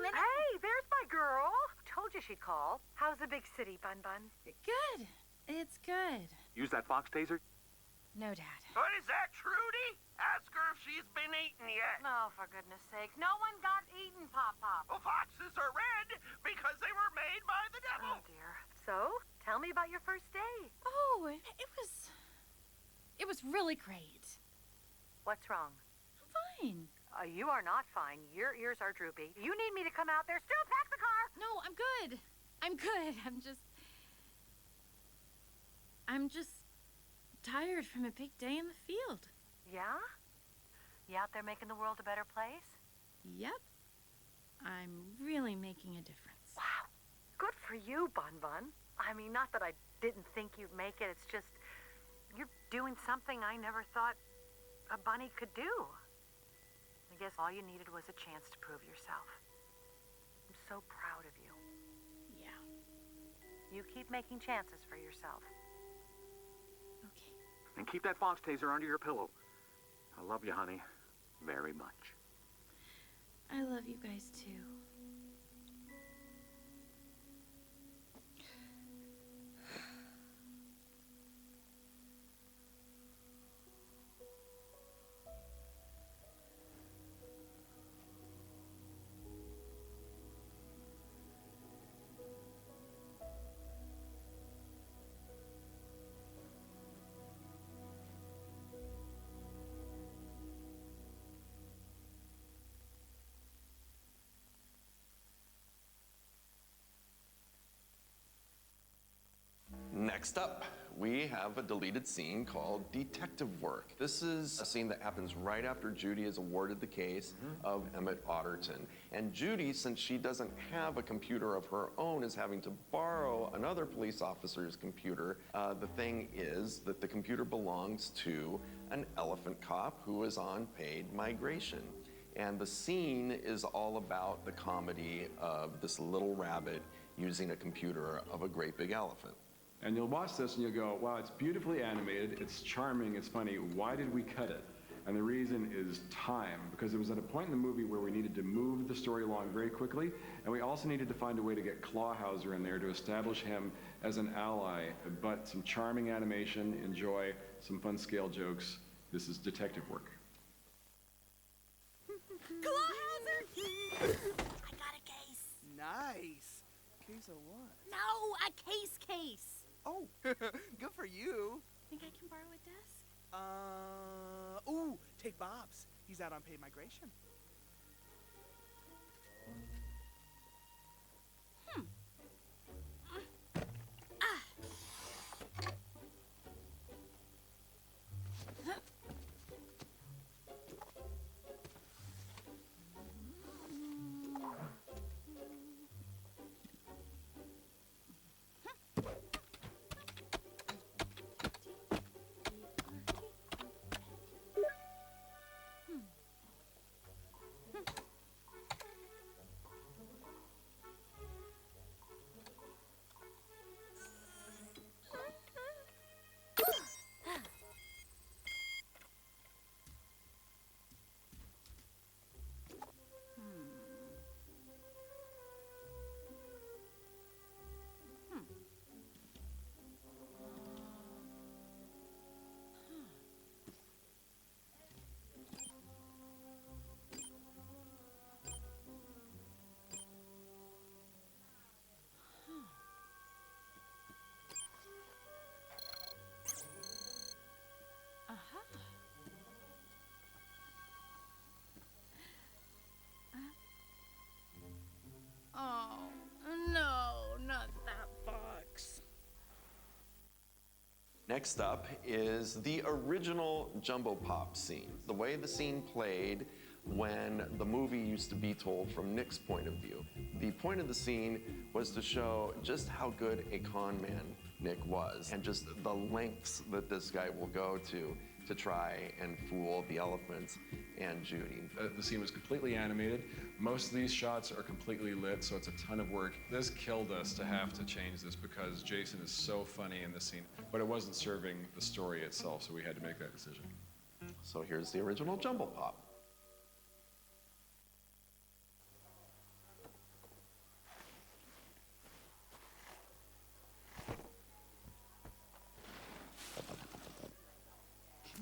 Hey, there's my girl. Told you she'd call. How's the big city, Bun Bun? Good. It's good. Use that fox taser? No, Dad. But is that Trudy? Ask her if she's been eaten yet. Oh, for goodness sake. No one got eaten, Pop-Pop. Well, foxes are red because they were made by the devil. Oh, dear. So, tell me about your first day. Oh, it was really great. What's wrong? Fine. You are not fine. Your ears are droopy. You need me to come out there. Still pack the car. No, I'm good. I'm good. I'm just tired from a big day in the field. Yeah? You out there making the world a better place? Yep. I'm really making a difference. Wow. Good for you, Bun Bun. I mean, not that I didn't think you'd make it. It's just you're doing something I never thought a bunny could do. I guess all you needed was a chance to prove yourself. I'm so proud of you. Yeah. You keep making chances for yourself. Okay. And keep that fox taser under your pillow. I love you, honey. Very much. I love you guys too. Next up, we have a deleted scene called Detective Work. This is a scene that happens right after Judy is awarded the case of Emmett Otterton. And Judy, since she doesn't have a computer of her own, is having to borrow another police officer's computer. The thing is that the computer belongs to an elephant cop who is on paid migration. And the scene is all about the comedy of this little rabbit using a computer of a great big elephant. And you'll watch this and you'll go, wow, it's beautifully animated, it's charming, it's funny. Why did we cut it? And the reason is time, because it was at a point in the movie where we needed to move the story along very quickly, and we also needed to find a way to get Clawhauser in there to establish him as an ally. But some charming animation, enjoy, some fun scale jokes. This is Detective Work. Clawhauser! I got a case. Nice. Case of what? No, a case. Oh, good for you. Think I can borrow a desk? Ooh, take Bob's. He's out on paid migration. Oh, no, not that box. Next up is the original Jumbo Pop scene. The way the scene played when the movie used to be told from Nick's point of view. The point of the scene was to show just how good a con man Nick was, and just the lengths that this guy will go to try and fool the elephants and Judy. The scene was completely animated. Most of these shots are completely lit, so it's a ton of work. This killed us to have to change this because Jason is so funny in this scene, but it wasn't serving the story itself, so we had to make that decision. So here's the original Jumbo Pop.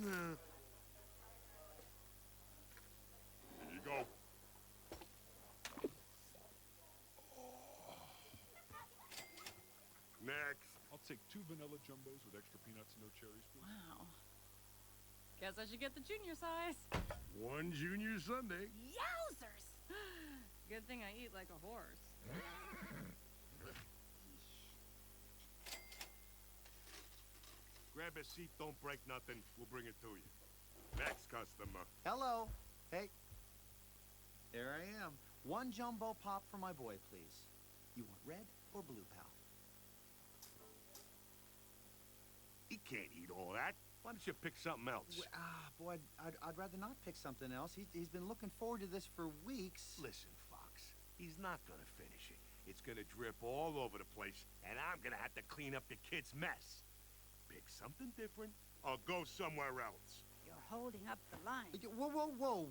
Here you go. Next. I'll take 2 vanilla jumbos with extra peanuts and no cherries, please. Wow. Guess I should get the junior size. One Junior Sunday. Yowzers! Good thing I eat like a horse. Grab a seat, don't break nothing. We'll bring it to you. Next customer. Hello. Hey. There I am. One jumbo pop for my boy, please. You want red or blue, pal? He can't eat all that. Why don't you pick something else? Boy, I'd rather not pick something else. He's been looking forward to this for weeks. Listen, Fox. He's not gonna finish it. It's gonna drip all over the place, and I'm gonna have to clean up the kid's mess. Pick something different, or go somewhere else. You're holding up the line.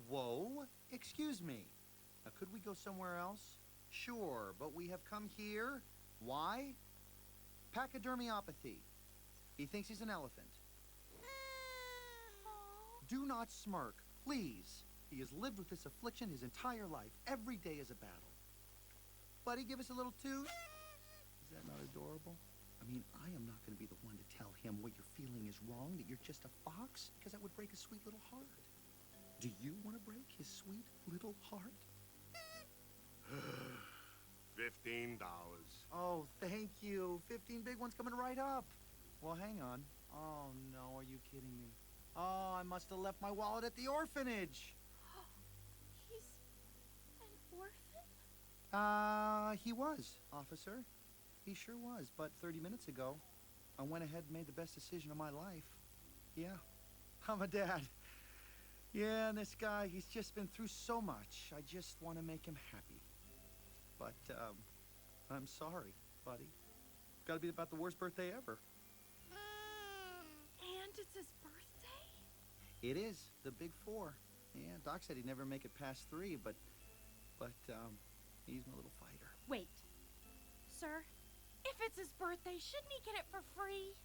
Whoa. Excuse me. Now, could we go somewhere else? Sure, but we have come here. Why? Pachydermiopathy. He thinks he's an elephant. Do not smirk, please. He has lived with this affliction his entire life. Every day is a battle. Buddy, give us a little toot. Is that not adorable? I mean, I am not going to be the one to tell him what you're feeling is wrong, that you're just a fox, because that would break his sweet little heart. Do you want to break his sweet little heart? $15. Oh, thank you. 15 big ones coming right up. Well, hang on. Oh, no, are you kidding me? Oh, I must have left my wallet at the orphanage. He's an orphan? He was, officer. He sure was, but 30 minutes ago, I went ahead and made the best decision of my life. Yeah, I'm a dad. Yeah, and this guy, he's just been through so much. I just want to make him happy. But, I'm sorry, buddy. Gotta be about the worst birthday ever. And it's his birthday? It is, the big 4. Yeah, Doc said he'd never make it past 3, but, he's my little fighter. Wait. Sir, if it's his birthday, shouldn't he get it for free?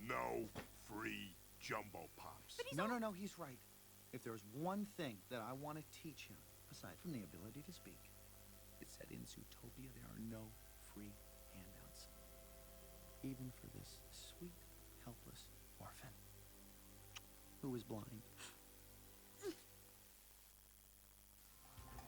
No free jumbo pops. But he's No, he's right. If there's one thing that I want to teach him, aside from the ability to speak, it's that in Zootopia there are no free handouts. Even for this sweet, helpless orphan who is blind.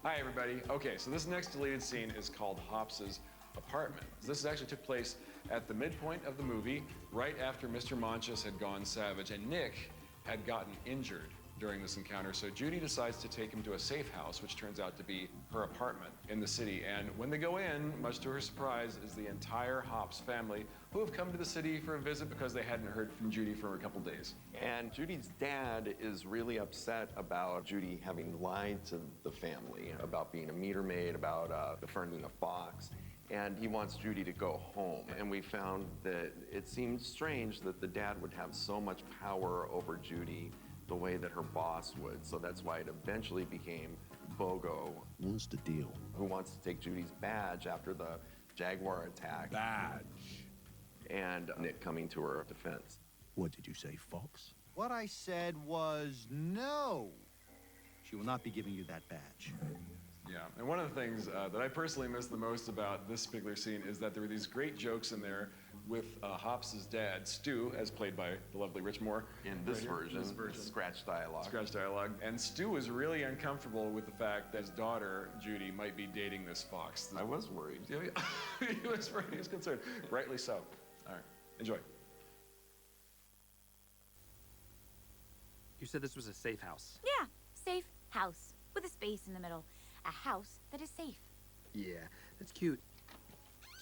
Hi, everybody. Okay, so this next deleted scene is called Hops's apartment. This actually took place at the midpoint of the movie, right after Mr. Monchess had gone savage, and Nick had gotten injured during this encounter. So Judy decides to take him to a safe house, which turns out to be her apartment in the city. And when they go in, much to her surprise, is the entire Hops family, who have come to the city for a visit because they hadn't heard from Judy for a couple days. And Judy's dad is really upset about Judy having lied to the family about being a meter maid, about befriending a fox. And he wants Judy to go home. And we found that it seemed strange that the dad would have so much power over Judy the way that her boss would. So that's why it eventually became Bogo. What's the deal? Who wants to take Judy's badge after the Jaguar attack. Badge. And Nick coming to her defense. What did you say, Fox? What I said was no. She will not be giving you that badge. Yeah, and one of the things that I personally miss the most about this particular scene is that there were these great jokes in there with Hops's dad, Stu, as played by the lovely Rich Moore. In this version, scratch dialogue. Scratch dialogue. And Stu was really uncomfortable with the fact that his daughter, Judy, might be dating this fox. I was worried. He was worried, he was concerned. Rightly so. All right, enjoy. You said this was a safe house. Yeah, safe house with a space in the middle. A house that is safe. Yeah, that's cute.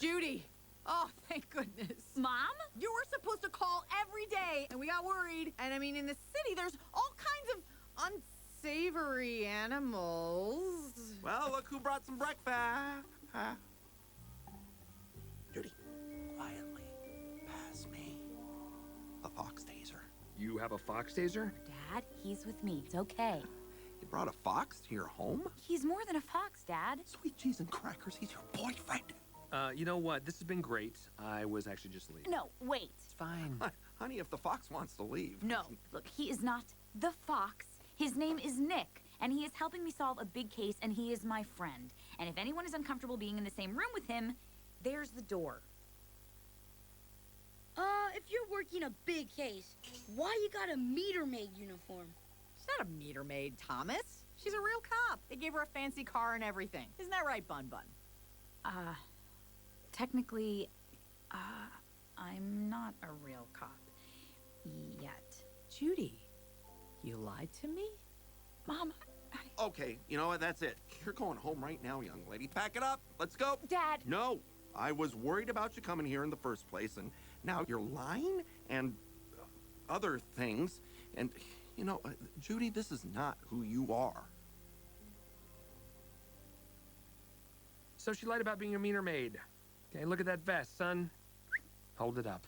Judy! Oh, thank goodness. Mom? You were supposed to call every day, and we got worried. And I mean, in the city, there's all kinds of unsavory animals. Well, look who brought some breakfast. Huh? Judy, quietly, pass me a fox taser. You have a fox taser? Dad, he's with me. It's okay. You brought a fox to your home? He's more than a fox, Dad. Sweet cheese and crackers, he's your boyfriend. You know what? This has been great. I was actually just leaving. No, wait. It's fine. Honey, if the fox wants to leave. No, look, he is not the fox. His name is Nick, and he is helping me solve a big case, and he is my friend. And if anyone is uncomfortable being in the same room with him, there's the door. If you're working a big case, why you got a meter maid uniform? not a meter maid, Thomas. She's a real cop. They gave her a fancy car and everything. Isn't that right, Bun Bun? Technically, I'm not a real cop. Yet. Judy, you lied to me? Mom, Okay, you know what? That's it. You're going home right now, young lady. Pack it up. Let's go. Dad! No. I was worried about you coming here in the first place, and now you're lying and other things. And, you know, Judy, this is not who you are. So she lied about being a meter maid. Okay, look at that vest, son. Hold it up.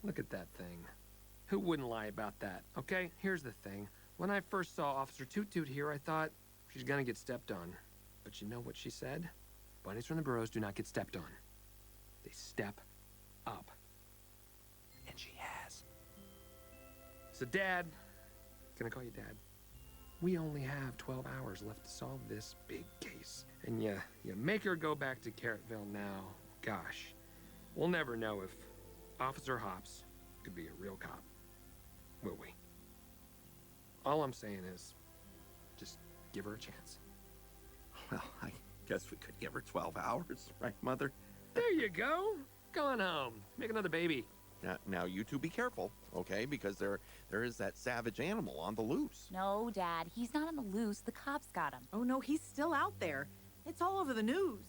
Look at that thing. Who wouldn't lie about that? Okay, here's the thing. When I first saw Officer Toot Toot here, I thought she's gonna get stepped on. But you know what she said? Bunnies from the burrows do not get stepped on. They step up. And she has. So, Dad, can I call you Dad? We only have 12 hours left to solve this big case. And you make her go back to Carrotville now. Gosh, we'll never know if Officer Hops could be a real cop, will we? All I'm saying is, just give her a chance. Well, I guess we could give her 12 hours, right, Mother? There you go. Go on home. Make another baby. Now you two be careful, okay? Because there is that savage animal on the loose. No, Dad. He's not on the loose. The cops got him. Oh, no, he's still out there. It's all over the news.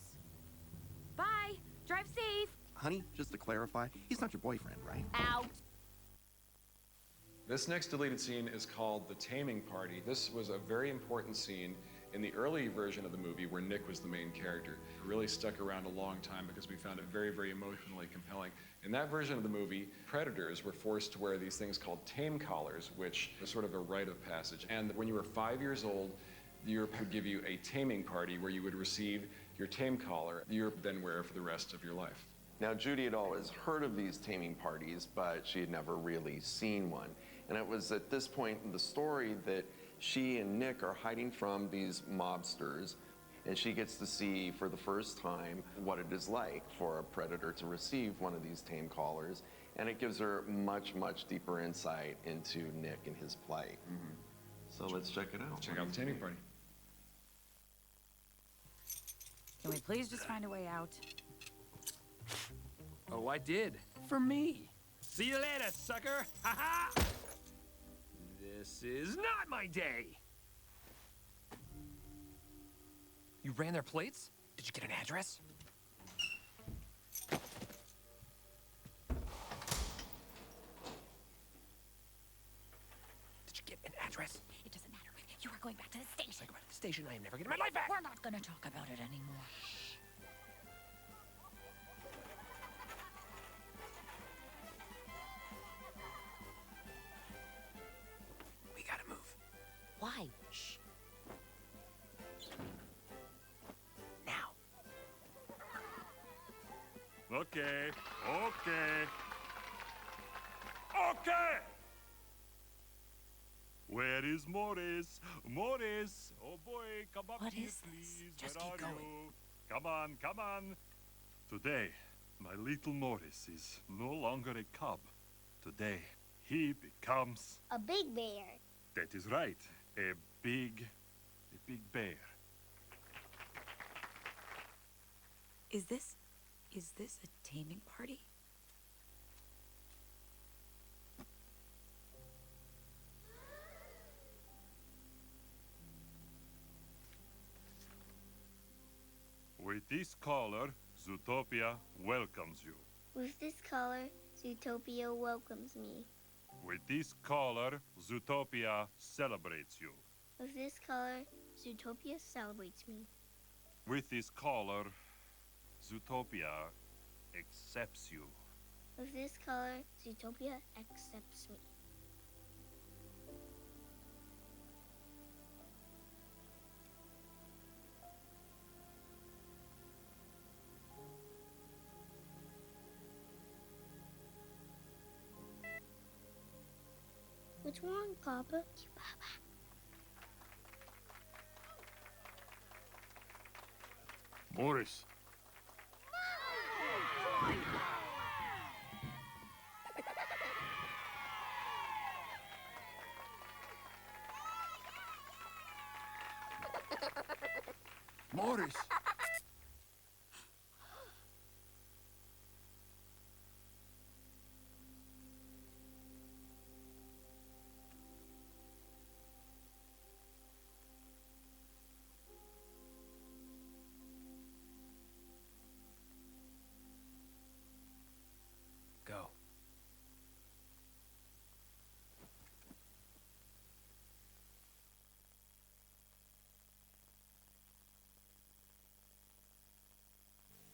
Bye. Drive safe. Honey, just to clarify, he's not your boyfriend, right? Out. This next deleted scene is called The Taming Party. This was a very important scene in the early version of the movie where Nick was the main character. It really stuck around a long time because we found it very, very emotionally compelling. In that version of the movie, predators were forced to wear these things called tame collars, which is sort of a rite of passage. And when you were 5 years old, Europe would give you a taming party where you would receive your tame collar. Europe then wear for the rest of your life. Now, Judy had always heard of these taming parties, but she had never really seen one. And it was at this point in the story that she and Nick are hiding from these mobsters, and she gets to see for the first time what it is like for a predator to receive one of these tame collars, and it gives her much, much deeper insight into Nick and his plight. So let's check it out. Check out The Taming Party. Can we please just find a way out? Oh, I did. For me. See you later, sucker. Ha-ha! This is not my day. You ran their plates? Did you get an address? Did you get an address? It doesn't matter. You are going back to the station. Let's talk about the station. I am never getting my life back. We're not gonna talk about it anymore. We gotta move. Why? Shh. Now. Okay. Where is Morris? Morris! Oh boy, come up here, please. Just Where keep are going. you? Come on. Today, my little Morris is no longer a cub. Today, he becomes... A big bear. That is right. A big bear. Is this a taming party? With this collar, Zootopia welcomes you. With this collar, Zootopia welcomes me. With this collar, Zootopia celebrates you. With this collar, Zootopia celebrates me. With this collar, Zootopia accepts you. With this collar, Zootopia accepts me. What's wrong, Papa? Morris. Morris.